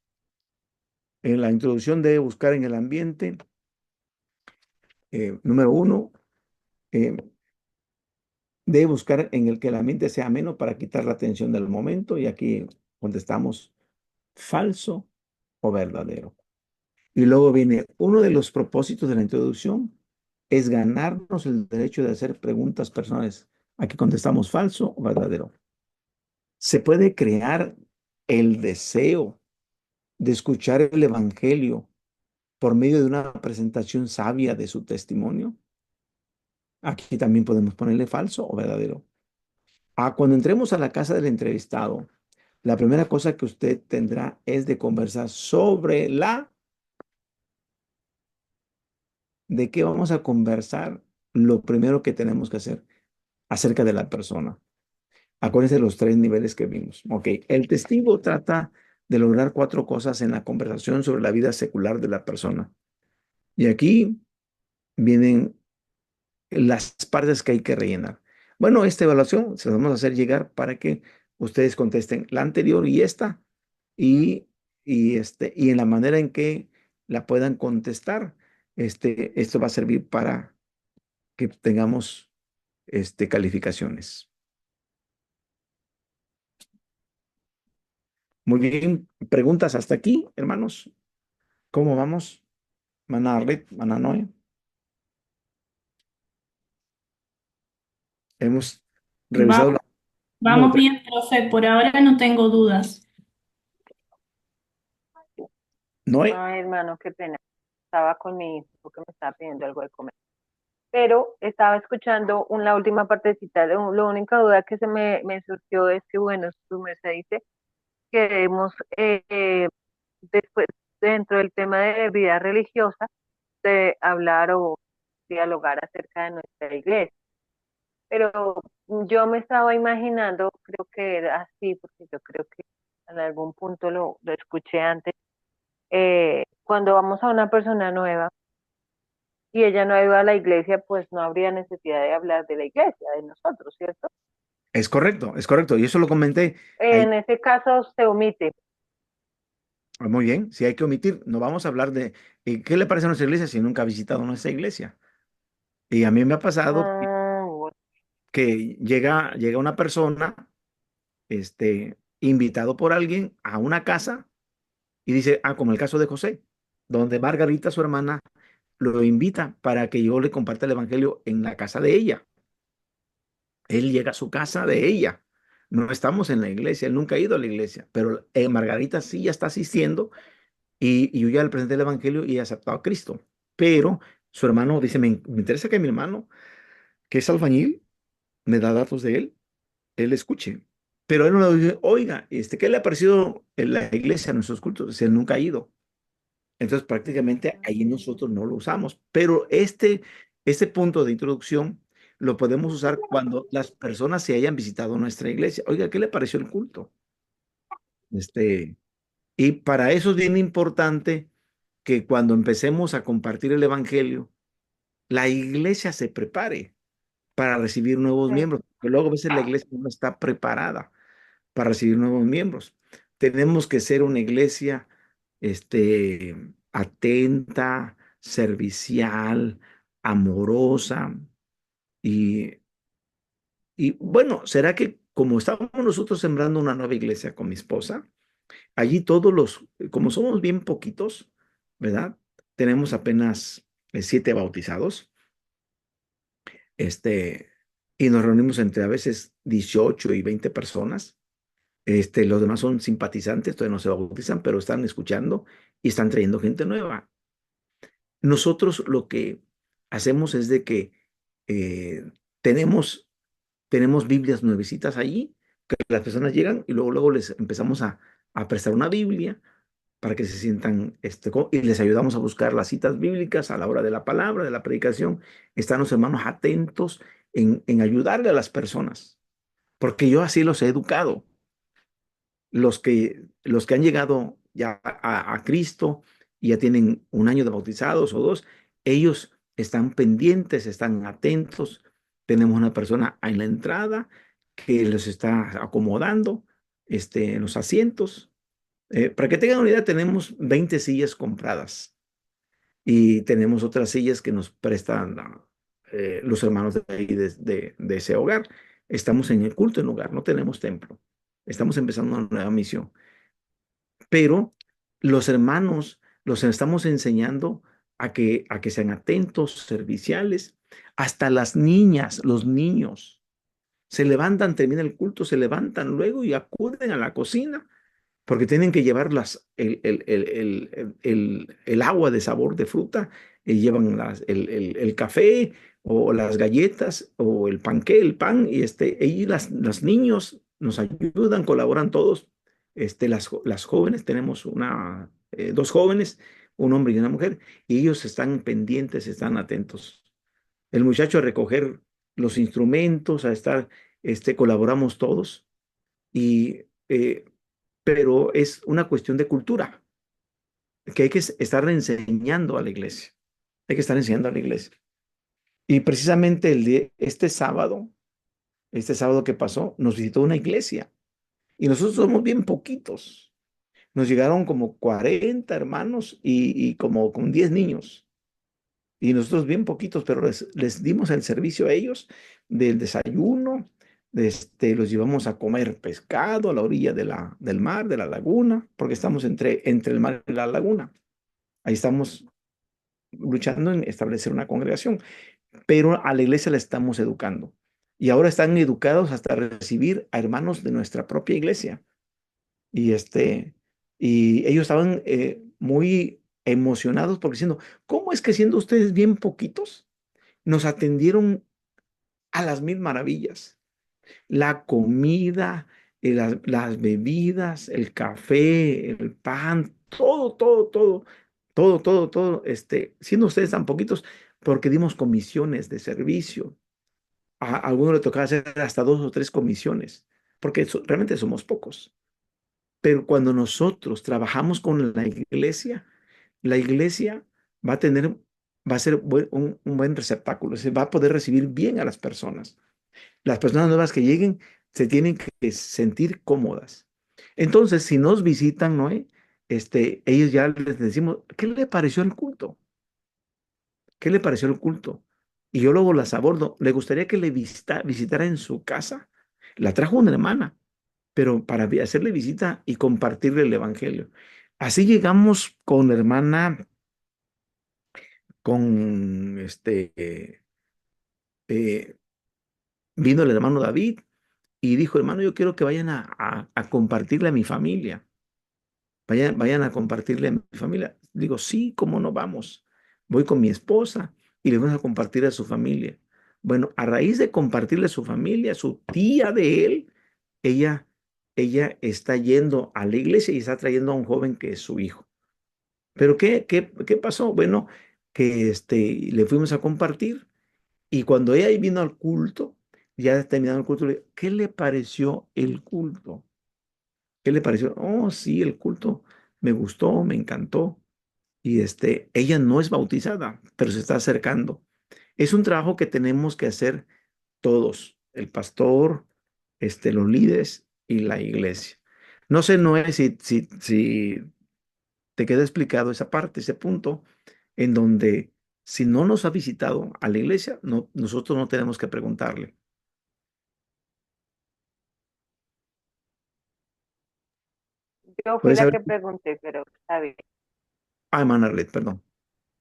En la introducción debe buscar en el ambiente, número uno, eh, debe buscar en el que el ambiente sea ameno para quitar la atención del momento. Y aquí contestamos falso o verdadero. Y luego viene uno de los propósitos de la introducción es ganarnos el derecho de hacer preguntas personales. Aquí contestamos falso o verdadero. Se puede crear el deseo de escuchar el evangelio por medio de una presentación sabia de su testimonio. Aquí también podemos ponerle falso o verdadero. Cuando entremos a la casa del entrevistado, la primera cosa que usted tendrá es de conversar sobre ¿de qué vamos a conversar? Lo primero que tenemos que hacer acerca de la persona. Acuérdense de los tres niveles que vimos. Ok, el testigo trata de lograr cuatro cosas en la conversación sobre la vida secular de la persona. Y aquí vienen las partes que hay que rellenar. Bueno, esta evaluación se la vamos a hacer llegar para que ustedes contesten la anterior y esta, y, y en la manera en que la puedan contestar, esto va a servir para que tengamos calificaciones. Muy bien, preguntas hasta aquí, hermanos. ¿Cómo vamos? Mana Arlet, Mana Noé. Hemos revisado Va- la... No, Vamos bien, profe, por ahora no tengo dudas. Noé, Ay, hermano, qué pena. Estaba con mi hijo porque me estaba pidiendo algo de comer. Pero estaba escuchando la última partecita. La única duda que me surgió es que, bueno, su merced dice que debemos, después, dentro del tema de vida religiosa, de hablar o dialogar acerca de nuestra iglesia. Pero yo me estaba imaginando, creo que era así, porque yo creo que en algún punto lo escuché antes, cuando vamos a una persona nueva y ella no ha ido a la iglesia, pues no habría necesidad de hablar de la iglesia, de nosotros, ¿cierto? es correcto, es correcto. Y eso lo comenté ahí. En ese caso se omite. Muy bien, si hay que omitir, no vamos a hablar de qué le parece a nuestra iglesia si nunca ha visitado nuestra iglesia. Y a mí me ha pasado Bueno, que llega una persona, invitado por alguien a una casa y dice, como el caso de José, donde Margarita, su hermana, lo invita para que yo le comparta el evangelio en la casa de ella. Él llega a su casa de ella. No estamos en la iglesia, él nunca ha ido a la iglesia, pero Margarita sí ya está asistiendo y yo ya le presenté el evangelio y he aceptado a Cristo. Pero su hermano dice, me interesa que mi hermano, que es albañil, me da datos de él escuche. Pero él no le dice, oiga, ¿qué le ha parecido en la iglesia, a nuestros cultos? Dice, él nunca ha ido. Entonces, prácticamente ahí nosotros no lo usamos. Pero este punto de introducción lo podemos usar cuando las personas se hayan visitado nuestra iglesia. Oiga, ¿qué le pareció el culto? Este, y para eso es bien importante que cuando empecemos a compartir el evangelio, la iglesia se prepare para recibir nuevos sí. miembros. Porque luego a veces la iglesia no está preparada para recibir nuevos miembros. Tenemos que ser una iglesia, atenta, servicial, amorosa. Y, y bueno, ¿será que como estamos nosotros sembrando una nueva iglesia con mi esposa, allí como somos bien poquitos, ¿verdad? Tenemos apenas 7 bautizados, este, y nos reunimos entre a veces 18 y 20 personas. Los demás son simpatizantes, todavía no se bautizan, pero están escuchando y están trayendo gente nueva. Nosotros lo que hacemos es de que eh, tenemos, tenemos Biblias nuevecitas allí, que las personas llegan y luego les empezamos a prestar una Biblia para que se sientan, y les ayudamos a buscar las citas bíblicas a la hora de la palabra, de la predicación. Están los hermanos atentos en ayudarle a las personas, porque yo así los he educado. Los que han llegado ya a Cristo y ya tienen un año de bautizados o dos, ellos están pendientes, están atentos. Tenemos una persona en la entrada que los está acomodando en los asientos. Para que tengan una idea, tenemos 20 sillas compradas y tenemos otras sillas que nos prestan los hermanos de ahí de ese hogar. Estamos en el culto en hogar, no tenemos templo. Estamos empezando una nueva misión, pero los hermanos los estamos enseñando a que sean atentos, serviciales. Hasta las niñas, los niños, se levantan, termina el culto, se levantan luego y acuden a la cocina porque tienen que llevar el agua de sabor de fruta, y llevan el café o las galletas o el panqué, el pan, y las niños nos ayudan, colaboran todos. Las jóvenes, tenemos dos jóvenes, un hombre y una mujer, y ellos están pendientes, están atentos. El muchacho a recoger los instrumentos, a estar colaboramos todos, y, pero es una cuestión de cultura que hay que estar enseñando a la iglesia. Hay que estar enseñando a la iglesia. Y precisamente este sábado que pasó, nos visitó una iglesia y nosotros somos bien poquitos. Nos llegaron como 40 hermanos y como con 10 niños. Y nosotros bien poquitos, pero les dimos el servicio a ellos del desayuno. Los llevamos a comer pescado a la orilla del mar, de la laguna, porque estamos entre el mar y la laguna. Ahí estamos luchando en establecer una congregación, pero a la iglesia la estamos educando. Y ahora están educados hasta recibir a hermanos de nuestra propia iglesia. Y, y ellos estaban muy emocionados porque diciendo, ¿cómo es que siendo ustedes bien poquitos, nos atendieron a las mil maravillas? La comida, las bebidas, el café, el pan, todo, siendo ustedes tan poquitos, porque dimos comisiones de servicio. A algunos le tocaba hacer hasta 2 o 3 comisiones, porque realmente somos pocos. Pero cuando nosotros trabajamos con la iglesia va a tener, va a ser un buen receptáculo, se va a poder recibir bien a las personas. Las personas nuevas que lleguen se tienen que sentir cómodas. Entonces, si nos visitan, Noé, ellos ya les decimos, ¿qué le pareció el culto? ¿Qué le pareció el culto? Y yo luego las abordo. ¿Le gustaría que le visitara en su casa? La trajo una hermana, pero para hacerle visita y compartirle el evangelio. Así llegamos con la hermana, con eh, vino el hermano David y dijo, hermano, yo quiero que vayan a compartirle a mi familia. Vayan a compartirle a mi familia. Digo, sí, ¿cómo no vamos? Voy con mi esposa y le vamos a compartir a su familia. Bueno, a raíz de compartirle a su familia, su tía de él, ella, ella está yendo a la iglesia y está trayendo a un joven que es su hijo. Pero ¿qué pasó? Bueno, que le fuimos a compartir y cuando ella vino al culto, ya terminando el culto, le digo, ¿qué le pareció el culto? ¿Qué le pareció? Oh, sí, el culto me gustó, me encantó. Y ella no es bautizada, pero se está acercando. Es un trabajo que tenemos que hacer todos, el pastor, los líderes y la iglesia. No sé, Noé, si te queda explicado esa parte, ese punto, en donde si no nos ha visitado a la iglesia, no, nosotros no tenemos que preguntarle. Yo fui ¿Puedes la saber? que pregunté, pero está bien. Ah, Manarlet, perdón.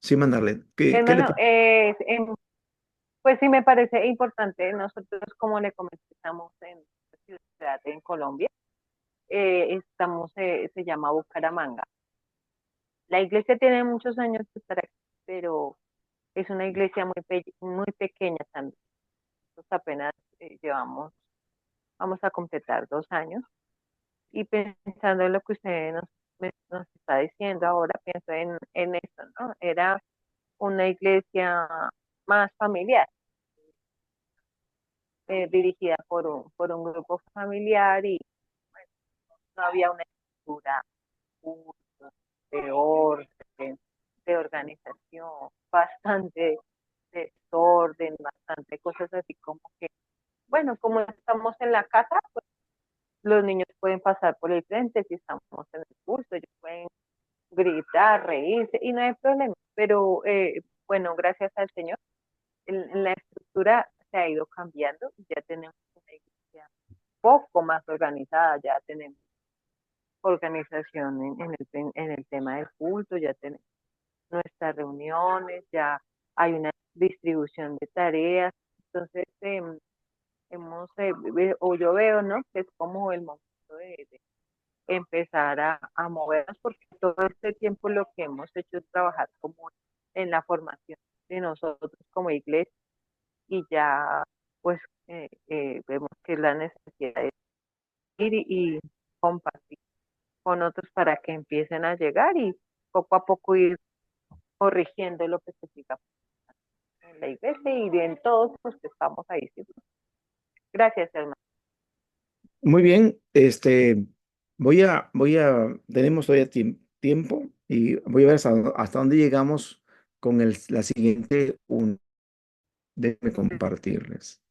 Sí, Manarlet. ¿Qué le Hermano, parece? pues sí me parece importante. Nosotros, como le comenté, estamos en una ciudad en Colombia. Se llama Bucaramanga. La iglesia tiene muchos años de estar aquí, pero es una iglesia muy pequeña también. Nosotros apenas vamos a completar 2 años. Y pensando en lo que usted nos está diciendo ahora, pienso en esto, ¿no? Era una iglesia más familiar, dirigida por un grupo familiar y bueno, no había una estructura de orden, de organización, bastante desorden, bastante cosas así como que, bueno, como estamos en la casa, pues los niños pueden pasar por el frente si estamos en el curso, ellos pueden gritar, reírse y no hay problema. Pero bueno, gracias al Señor, la estructura se ha ido cambiando y ya tenemos una iglesia un poco más organizada, ya tenemos organización en el tema del culto, ya tenemos nuestras reuniones, ya hay una distribución de tareas. Entonces, o yo veo, ¿no? Que es como el momento de empezar a movernos, porque todo este tiempo lo que hemos hecho es trabajar como en la formación de nosotros como iglesia y ya pues vemos que es la necesidad de ir y compartir con otros para que empiecen a llegar y poco a poco ir corrigiendo lo que se siga en la iglesia y en todos los que estamos ahí, ¿sí? Gracias, hermano. Muy bien, tenemos todavía tiempo y voy a ver hasta dónde llegamos con la siguiente déjenme compartirles.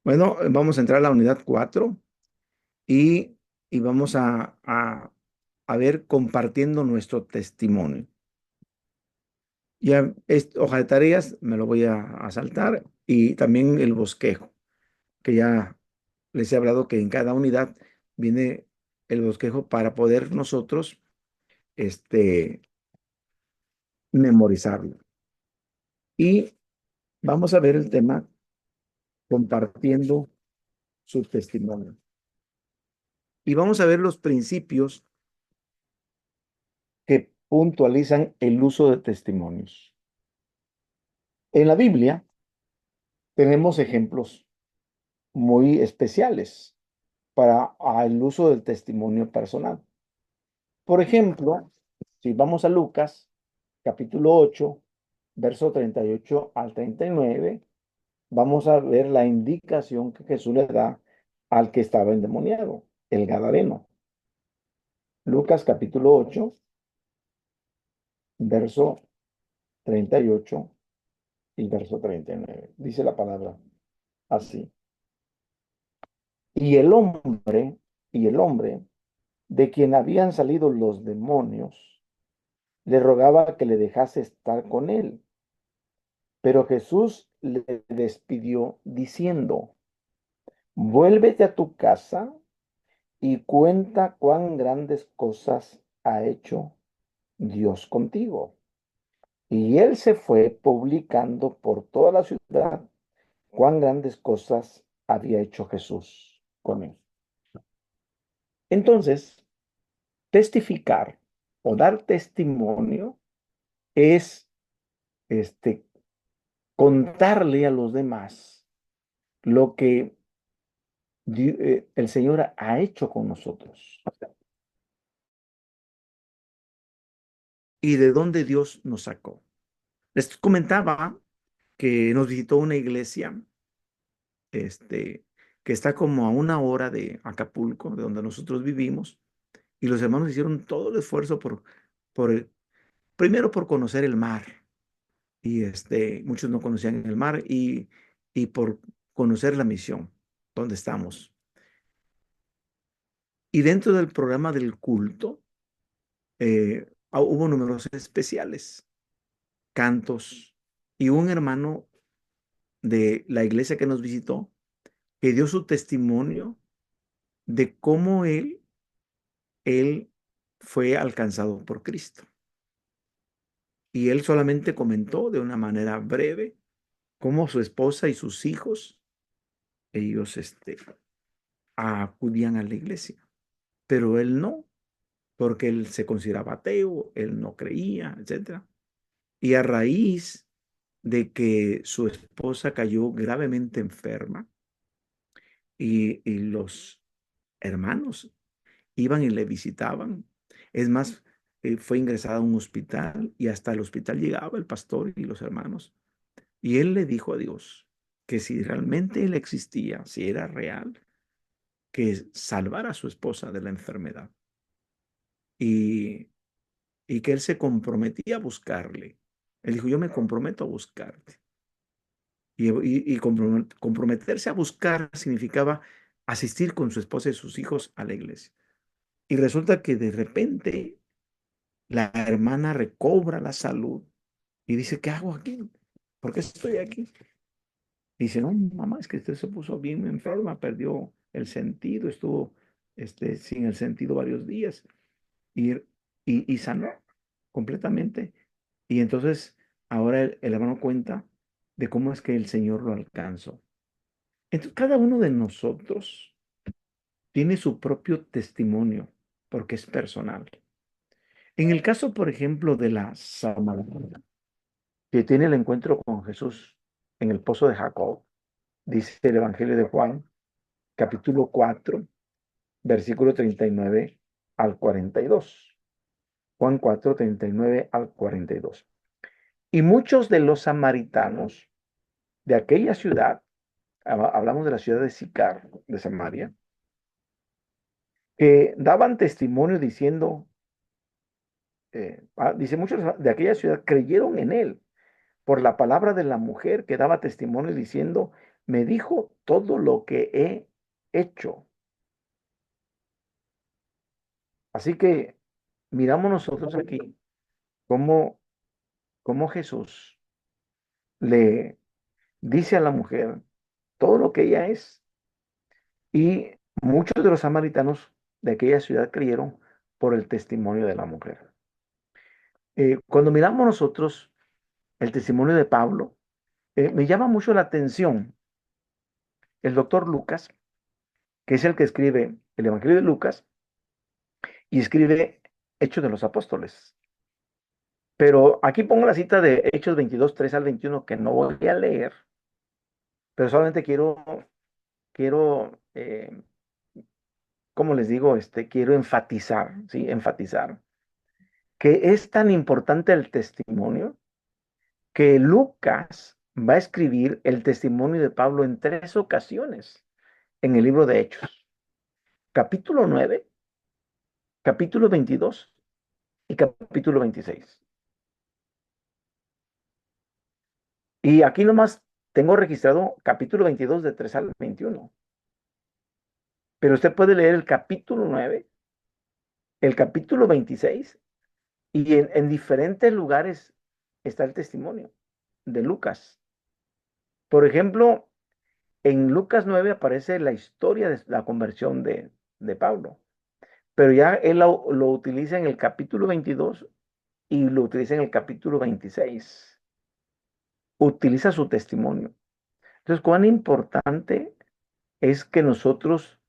Bueno, vamos a entrar a la unidad 4 y, y vamos a ver compartiendo nuestro testimonio. Ya, hoja de tareas, me lo voy a saltar y también el bosquejo, que ya les he hablado que en cada unidad viene el bosquejo para poder nosotros, este, memorizarlo. Y vamos a ver el tema compartiendo su testimonio. Y vamos a ver los principios que puntualizan el uso de testimonios. En la Biblia tenemos ejemplos muy especiales para el uso del testimonio personal. Por ejemplo, si vamos a Lucas, capítulo 8, verso 38 al 39, vamos a ver la indicación que Jesús le da al que estaba endemoniado, el Gadareno. Lucas capítulo 8, verso 38 y verso 39. Dice la palabra así. Y el hombre, y el hombre de quien habían salido los demonios, le rogaba que le dejase estar con él. Pero Jesús le despidió diciendo, vuélvete a tu casa y cuenta cuán grandes cosas ha hecho Dios contigo. Y él se fue publicando por toda la ciudad cuán grandes cosas había hecho Jesús con él. Entonces, testificar o dar testimonio es contarle a los demás lo que el Señor ha hecho con nosotros y de dónde Dios nos sacó. Les comentaba que nos visitó una iglesia, que está como a una hora de Acapulco, de donde nosotros vivimos, y los hermanos hicieron todo el esfuerzo primero por conocer el mar, y muchos no conocían el mar, y por conocer la misión donde estamos. Y dentro del programa del culto, hubo números especiales, cantos, y un hermano de la iglesia que nos visitó, que dio su testimonio de cómo él fue alcanzado por Cristo. Y él solamente comentó de una manera breve cómo su esposa y sus hijos, ellos acudían a la iglesia, pero él no, porque él se consideraba ateo, él no creía, etcétera. Y a raíz de que su esposa cayó gravemente enferma y los hermanos iban y le visitaban. Es más, fue ingresada a un hospital y hasta el hospital llegaba el pastor y los hermanos. Y él le dijo a Dios que si realmente él existía, si era real, que salvara a su esposa de la enfermedad y, y que él se comprometía a buscarle. Él dijo, yo me comprometo a buscarte. Y comprometerse a buscar significaba asistir con su esposa y sus hijos a la iglesia. Y resulta que de repente la hermana recobra la salud y dice, ¿qué hago aquí? ¿Por qué estoy aquí? Dice, no, mamá, es que usted se puso bien enferma, perdió el sentido, estuvo sin el sentido varios días y, y sanó completamente. Y entonces ahora el hermano cuenta de cómo es que el Señor lo alcanzó. Entonces cada uno de nosotros tiene su propio testimonio porque es personal. En el caso, por ejemplo, de la samaritana, que tiene el encuentro con Jesús en el pozo de Jacob, dice el Evangelio de Juan, capítulo 4, versículo 39 al 42. Juan 4, 39 al 42. Y muchos de los samaritanos de aquella ciudad, hablamos de la ciudad de Sicar, de Samaria, que daban testimonio diciendo, dice, muchos de aquella ciudad creyeron en él por la palabra de la mujer que daba testimonio diciendo, me dijo todo lo que he hecho. Así que miramos nosotros aquí cómo, cómo Jesús le dice a la mujer todo lo que ella es. Y muchos de los samaritanos de aquella ciudad creyeron por el testimonio de la mujer. Cuando miramos nosotros el testimonio de Pablo, me llama mucho la atención el doctor Lucas, que es el que escribe el Evangelio de Lucas y escribe Hechos de los Apóstoles. Pero aquí pongo la cita de Hechos 22, 3 al 21, que no voy a leer, pero solamente quiero, como les digo, quiero enfatizar, ¿sí? Enfatizar que es tan importante el testimonio que Lucas va a escribir el testimonio de Pablo en 3 ocasiones en el libro de Hechos. Capítulo 9, capítulo 22 y capítulo 26. Y aquí nomás tengo registrado capítulo 22 de 3 al 21. Pero usted puede leer el capítulo 9, el capítulo 26 y en diferentes lugares está el testimonio de Lucas. Por ejemplo, en Lucas 9 aparece la historia de la conversión de Pablo, pero ya él lo utiliza en el capítulo 22 y lo utiliza en el capítulo 26. Utiliza su testimonio. Entonces, cuán importante es que nosotros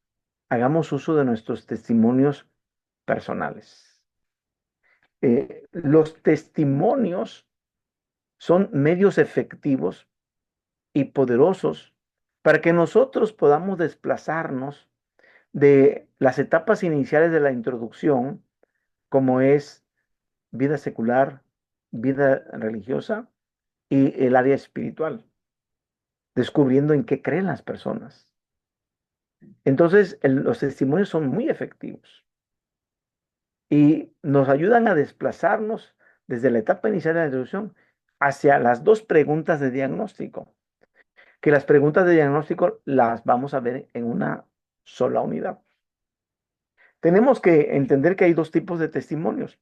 hagamos uso de nuestros testimonios personales. Los testimonios son medios efectivos y poderosos para que nosotros podamos desplazarnos de las etapas iniciales de la introducción, como es vida secular, vida religiosa y el área espiritual, descubriendo en qué creen las personas. Entonces, los testimonios son muy efectivos y nos ayudan a desplazarnos desde la etapa inicial de la introducción hacia las 2 preguntas de diagnóstico, que las preguntas de diagnóstico las vamos a ver en una sola unidad. Tenemos que entender que hay 2 tipos de testimonios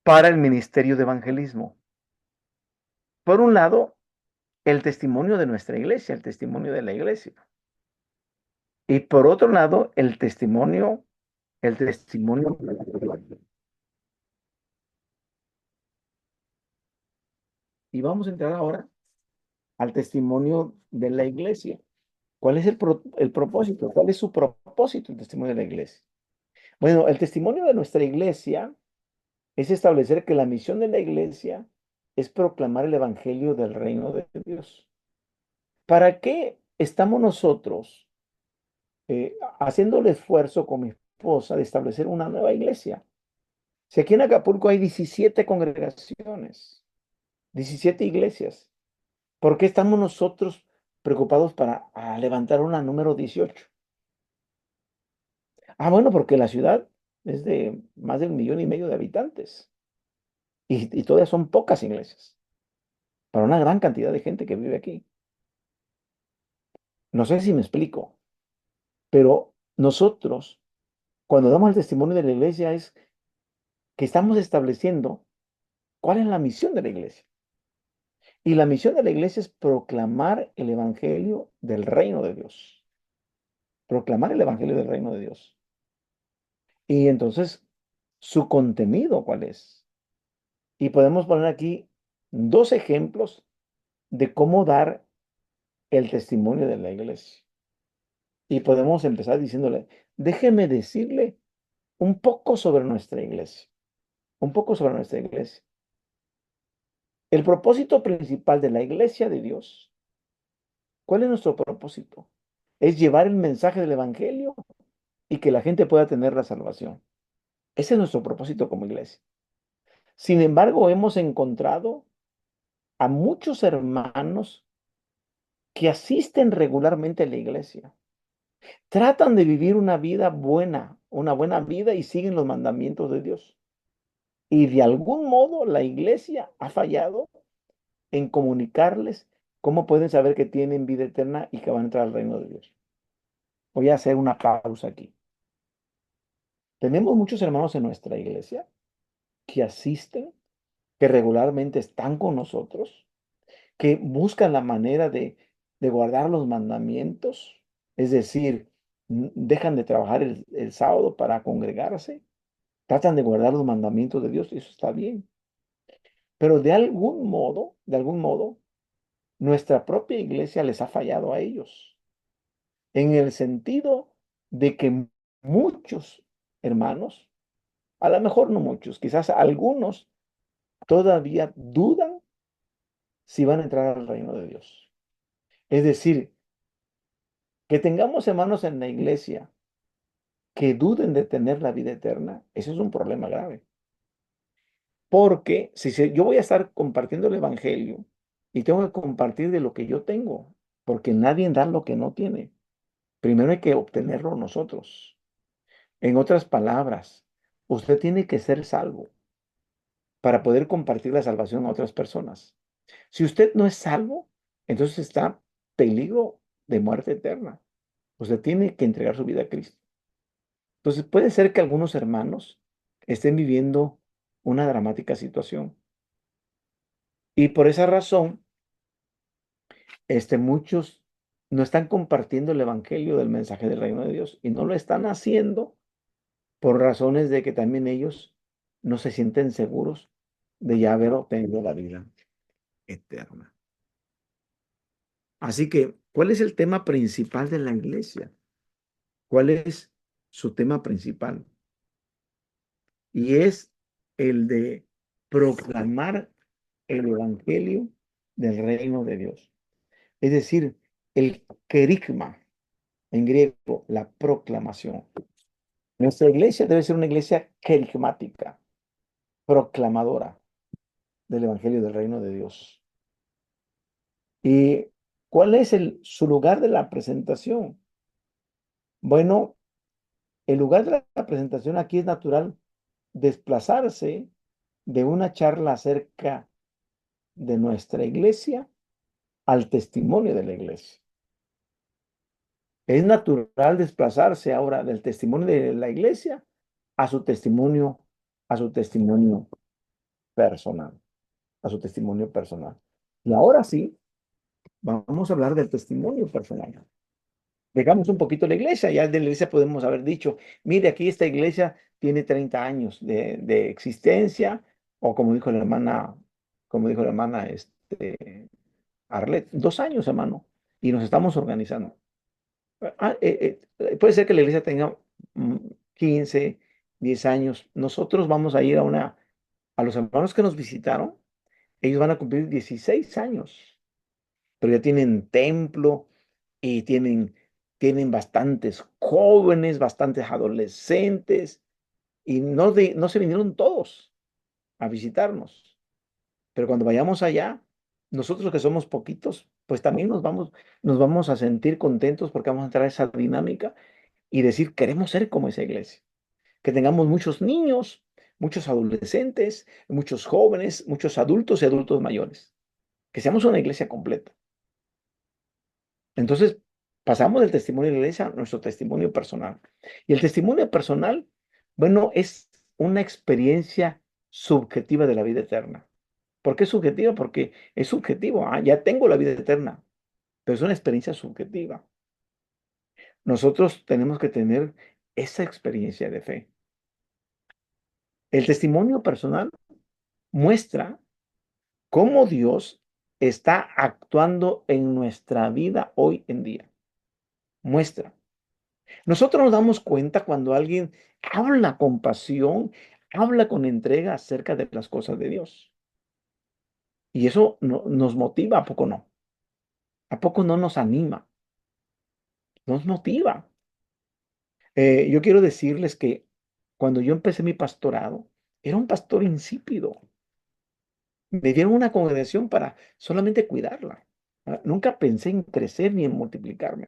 para el ministerio de evangelismo. Por un lado, el testimonio de nuestra iglesia, el testimonio de la iglesia. Y por otro lado, el testimonio. Y vamos a entrar ahora al testimonio de la iglesia. ¿Cuál es el propósito? ¿Cuál es su propósito, el testimonio de la iglesia? Bueno, el testimonio de nuestra iglesia es establecer que la misión de la iglesia es proclamar el evangelio del reino de Dios. ¿Para qué estamos nosotros haciendo el esfuerzo con mi esposa de establecer una nueva iglesia? Si aquí en Acapulco hay 17 congregaciones, 17 iglesias, ¿por qué estamos nosotros preocupados para levantar una número 18? Bueno, porque la ciudad es de más de 1,5 millones de habitantes y todavía son pocas iglesias para una gran cantidad de gente que vive aquí. No sé si me explico, pero nosotros, cuando damos el testimonio de la iglesia, es que estamos estableciendo cuál es la misión de la iglesia. Y la misión de la iglesia es proclamar el evangelio del reino de Dios. Proclamar el evangelio del reino de Dios. Y entonces, su contenido, ¿cuál es? Y podemos poner aquí 2 ejemplos de cómo dar el testimonio de la iglesia. Y podemos empezar diciéndole, déjeme decirle un poco sobre nuestra iglesia. Un poco sobre nuestra iglesia. El propósito principal de la iglesia de Dios, ¿cuál es nuestro propósito? Es llevar el mensaje del evangelio y que la gente pueda tener la salvación. Ese es nuestro propósito como iglesia. Sin embargo, hemos encontrado a muchos hermanos que asisten regularmente a la iglesia. Tratan de vivir una vida buena, una buena vida y siguen los mandamientos de Dios. Y de algún modo la iglesia ha fallado en comunicarles cómo pueden saber que tienen vida eterna y que van a entrar al reino de Dios. Voy a hacer una pausa aquí. Tenemos muchos hermanos en nuestra iglesia que asisten, que regularmente están con nosotros, que buscan la manera de guardar los mandamientos, es decir, dejan de trabajar el sábado para congregarse, tratan de guardar los mandamientos de Dios y eso está bien. Pero de algún modo, nuestra propia iglesia les ha fallado a ellos, en el sentido de que muchos hermanos, a lo mejor no muchos, quizás algunos, todavía dudan si van a entrar al reino de Dios. Es decir, que tengamos hermanos en la iglesia que duden de tener la vida eterna, eso es un problema grave. Porque yo voy a estar compartiendo el evangelio y tengo que compartir de lo que yo tengo, porque nadie da lo que no tiene. Primero hay que obtenerlo nosotros. En otras palabras, usted tiene que ser salvo para poder compartir la salvación a otras personas. Si usted no es salvo, entonces está peligro de muerte eterna. Usted tiene que entregar su vida a Cristo. Entonces puede ser que algunos hermanos estén viviendo una dramática situación. Y por esa razón, muchos no están compartiendo el evangelio del mensaje del reino de Dios y no lo están haciendo por razones de que también ellos no se sienten seguros de ya haber obtenido la vida eterna. Así que, ¿cuál es el tema principal de la iglesia? ¿Cuál es su tema principal? Y es el de proclamar el evangelio del reino de Dios. Es decir, el querigma, en griego, la proclamación. Nuestra iglesia debe ser una iglesia querigmática, proclamadora del evangelio del reino de Dios. ¿Y cuál es su lugar de la presentación? Bueno, el lugar de la presentación aquí es natural desplazarse de una charla acerca de nuestra iglesia al testimonio de la iglesia. Es natural desplazarse ahora del testimonio de la iglesia a su testimonio personal, a su testimonio personal. Y ahora sí, vamos a hablar del testimonio personal. Dejamos un poquito la iglesia, ya de la iglesia podemos haber dicho, mire, aquí esta iglesia tiene 30 años de existencia, o como dijo la hermana Arlet, 2 años, hermano, y nos estamos organizando. Puede ser que la iglesia tenga 15, 10 años. Nosotros vamos a ir a los hermanos que nos visitaron, ellos van a cumplir 16 años, pero ya tienen templo y tienen bastantes jóvenes, bastantes adolescentes, y no se vinieron todos a visitarnos. Pero cuando vayamos allá, nosotros que somos poquitos, pues también nos vamos a sentir contentos porque vamos a entrar a esa dinámica y decir, queremos ser como esa iglesia. Que tengamos muchos niños, muchos adolescentes, muchos jóvenes, muchos adultos y adultos mayores. Que seamos una iglesia completa. Entonces, pasamos del testimonio de la iglesia a nuestro testimonio personal. Y el testimonio personal, bueno, es una experiencia subjetiva de la vida eterna. ¿Por qué subjetiva? Porque es subjetivo. Ya tengo la vida eterna, pero es una experiencia subjetiva. Nosotros tenemos que tener esa experiencia de fe. El testimonio personal muestra cómo Dios está actuando en nuestra vida hoy en día. Muestra. Nosotros nos damos cuenta cuando alguien habla con pasión, habla con entrega acerca de las cosas de Dios. Y eso nos motiva, ¿a poco no? ¿A poco no nos anima? Nos motiva. Yo quiero decirles que cuando yo empecé mi pastorado, era un pastor insípido. Me dieron una congregación para solamente cuidarla. Nunca pensé en crecer ni en multiplicarme.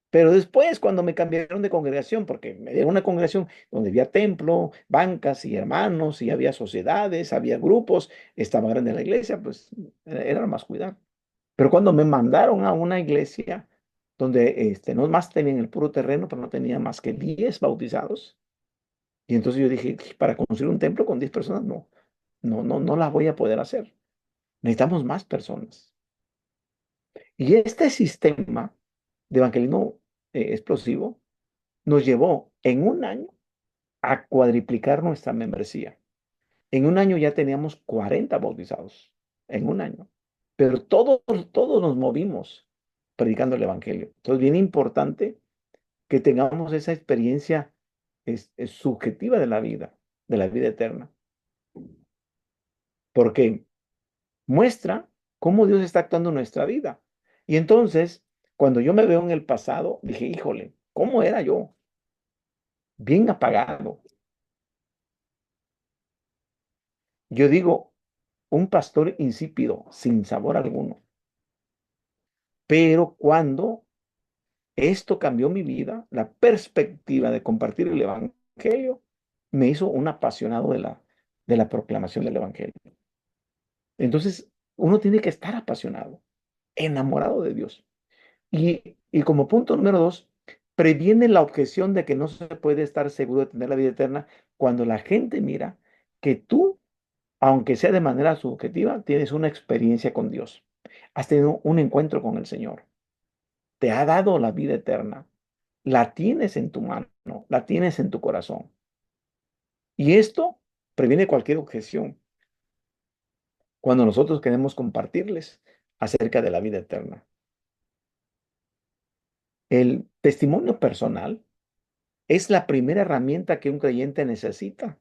Pero después, cuando me cambiaron de congregación, porque me dieron una congregación donde había templo, bancas y hermanos, y había sociedades, había grupos, estaba grande la iglesia, pues era más cuidar. Pero cuando me mandaron a una iglesia donde no más tenían el puro terreno, pero no tenían más que 10 bautizados, y entonces yo dije, para construir un templo con 10 personas, no la voy a poder hacer. Necesitamos más personas. Y este sistema de evangelismo explosivo nos llevó en un año a cuadriplicar nuestra membresía. En un año ya teníamos 40 bautizados, en un año. Pero todos nos movimos predicando el evangelio. Entonces, bien importante que tengamos esa experiencia es subjetiva de la vida eterna, porque muestra cómo Dios está actuando en nuestra vida. Y entonces, cuando yo me veo en el pasado, dije, híjole, ¿cómo era yo? Bien apagado. Yo digo, un pastor insípido, sin sabor alguno. Pero cuando esto cambió mi vida, la perspectiva de compartir el evangelio me hizo un apasionado de la proclamación del evangelio. Entonces, uno tiene que estar apasionado, enamorado de Dios. Y como punto número dos, previene la objeción de que no se puede estar seguro de tener la vida eterna cuando la gente mira que tú, aunque sea de manera subjetiva, tienes una experiencia con Dios. Has tenido un encuentro con el Señor. Te ha dado la vida eterna. La tienes en tu mano, la tienes en tu corazón. Y esto previene cualquier objeción cuando nosotros queremos compartirles acerca de la vida eterna. El testimonio personal es la primera herramienta que un creyente necesita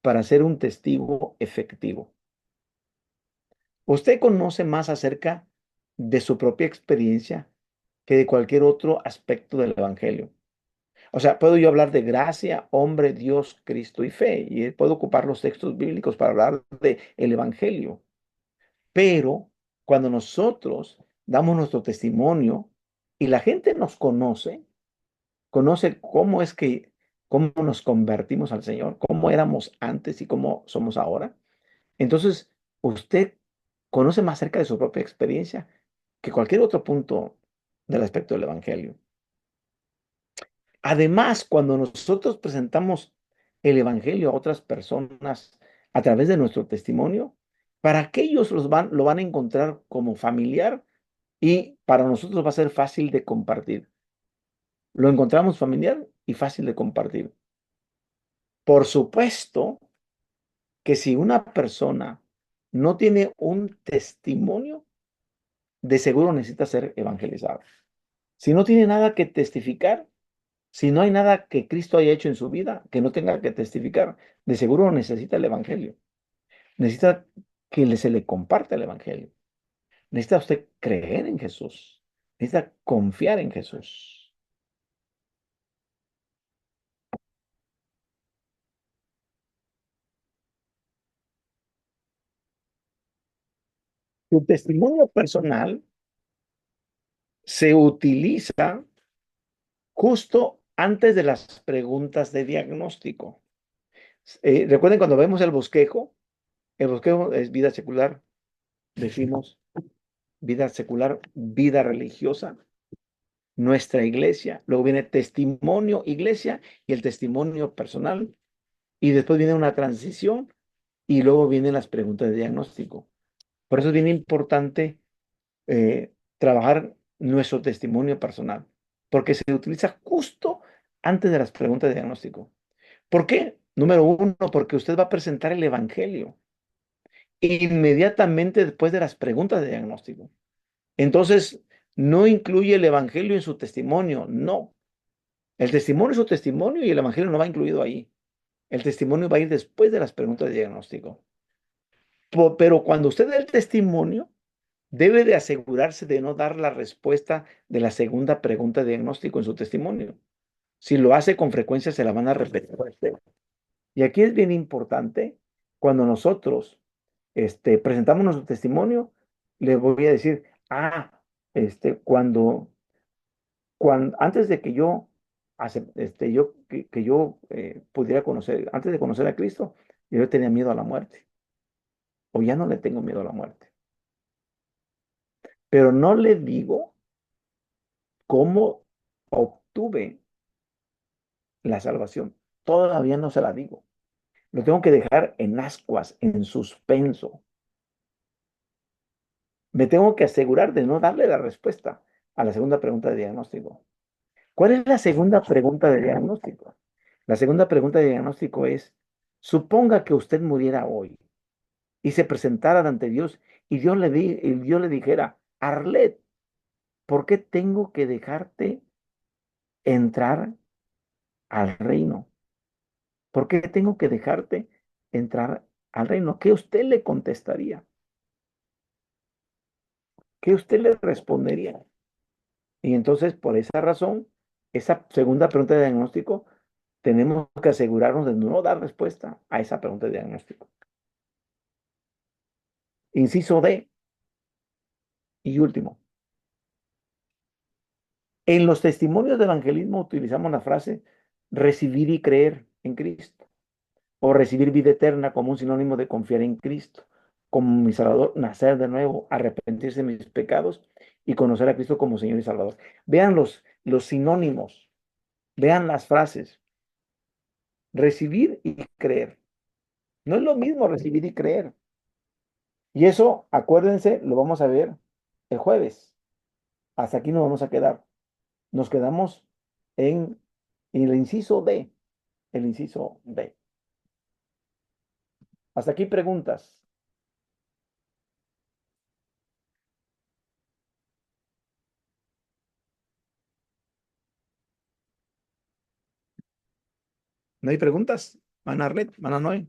para ser un testigo efectivo. Usted conoce más acerca de su propia experiencia que de cualquier otro aspecto del Evangelio. O sea, puedo yo hablar de gracia, hombre, Dios, Cristo y fe, y puedo ocupar los textos bíblicos para hablar de el Evangelio. Pero cuando nosotros damos nuestro testimonio y la gente nos conoce cómo nos convertimos al Señor, cómo éramos antes y cómo somos ahora. Entonces, usted conoce más cerca de su propia experiencia que cualquier otro punto del aspecto del Evangelio. Además, cuando nosotros presentamos el Evangelio a otras personas a través de nuestro testimonio, para aquellos lo van a encontrar como familiar y para nosotros va a ser fácil de compartir. Lo encontramos familiar y fácil de compartir. Por supuesto que si una persona no tiene un testimonio, de seguro necesita ser evangelizado. Si no tiene nada que testificar, si no hay nada que Cristo haya hecho en su vida que no tenga que testificar, de seguro necesita el evangelio. Necesita que se le comparta el evangelio. Necesita usted creer en Jesús. Necesita confiar en Jesús. Su testimonio personal se utiliza justo antes de las preguntas de diagnóstico. Recuerden cuando vemos el bosquejo es vida secular, decimos vida secular, vida religiosa, nuestra iglesia, luego viene testimonio iglesia y el testimonio personal, y después viene una transición y luego vienen las preguntas de diagnóstico. Por eso es bien importante trabajar nuestro testimonio personal, porque se utiliza justo antes de las preguntas de diagnóstico. ¿Por qué? Número uno, porque usted va a presentar el evangelio inmediatamente después de las preguntas de diagnóstico. Entonces, no incluye el evangelio en su testimonio, no. El testimonio es su testimonio y el evangelio no va incluido ahí. El testimonio va a ir después de las preguntas de diagnóstico. Pero cuando usted da el testimonio, debe de asegurarse de no dar la respuesta de la segunda pregunta de diagnóstico en su testimonio. Si lo hace con frecuencia, se la van a repetir a usted. Y aquí es bien importante, cuando nosotros presentamos nuestro testimonio, le voy a decir, antes de que yo, que yo pudiera conocer, antes de conocer a Cristo, yo tenía miedo a la muerte, o ya no le tengo miedo a la muerte. Pero no le digo cómo obtuve la salvación. Todavía no se la digo. Lo tengo que dejar en ascuas, en suspenso. Me tengo que asegurar de no darle la respuesta a la segunda pregunta de diagnóstico. ¿Cuál es la segunda pregunta de diagnóstico? La segunda pregunta de diagnóstico es, suponga que usted muriera hoy y se presentara ante Dios y Dios le dijera, Arlet, ¿por qué tengo que dejarte entrar al reino? ¿Por qué tengo que dejarte entrar al reino? ¿Qué usted le contestaría? ¿Qué usted le respondería? Y entonces, por esa razón, esa segunda pregunta de diagnóstico, tenemos que asegurarnos de no dar respuesta a esa pregunta de diagnóstico. Inciso D y último. En los testimonios de evangelismo utilizamos la frase recibir y creer en Cristo o recibir vida eterna como un sinónimo de confiar en Cristo, como mi Salvador, nacer de nuevo, arrepentirse de mis pecados y conocer a Cristo como Señor y Salvador. Vean los sinónimos, vean las frases, recibir y creer. No es lo mismo recibir y creer. Y eso, acuérdense, lo vamos a ver el jueves. Hasta aquí nos vamos a quedar. Nos quedamos en el inciso D. El inciso D. Hasta aquí preguntas. ¿No hay preguntas? Van a Arlet, van a Noé.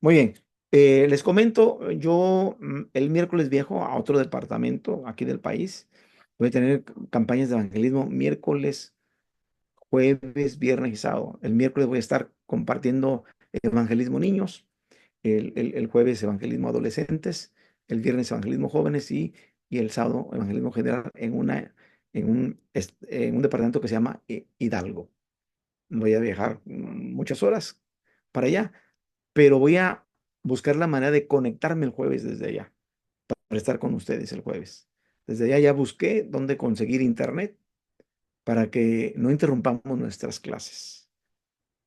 Muy bien. Les comento, yo el miércoles viajo a otro departamento aquí del país. Voy a tener campañas de evangelismo miércoles, jueves, viernes y sábado. El miércoles voy a estar compartiendo evangelismo niños, el jueves evangelismo adolescentes, el viernes evangelismo jóvenes y el sábado evangelismo general en un departamento que se llama Hidalgo. Voy a viajar muchas horas para allá, pero voy a buscar la manera de conectarme el jueves desde allá, para estar con ustedes el jueves. Desde allá ya busqué dónde conseguir internet para que no interrumpamos nuestras clases.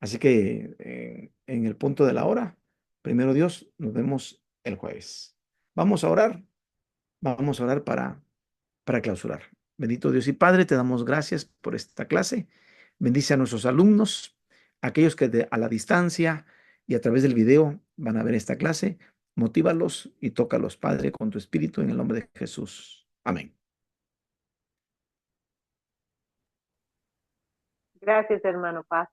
Así que en el punto de la hora, primero Dios, nos vemos el jueves. Vamos a orar, vamos a orar para clausurar. Bendito Dios y Padre, te damos gracias por esta clase. Bendice a nuestros alumnos, aquellos que a la distancia y a través del video van a ver esta clase. Motívalos y tócalos, Padre, con tu espíritu en el nombre de Jesús. Amén. Gracias, hermano Paz.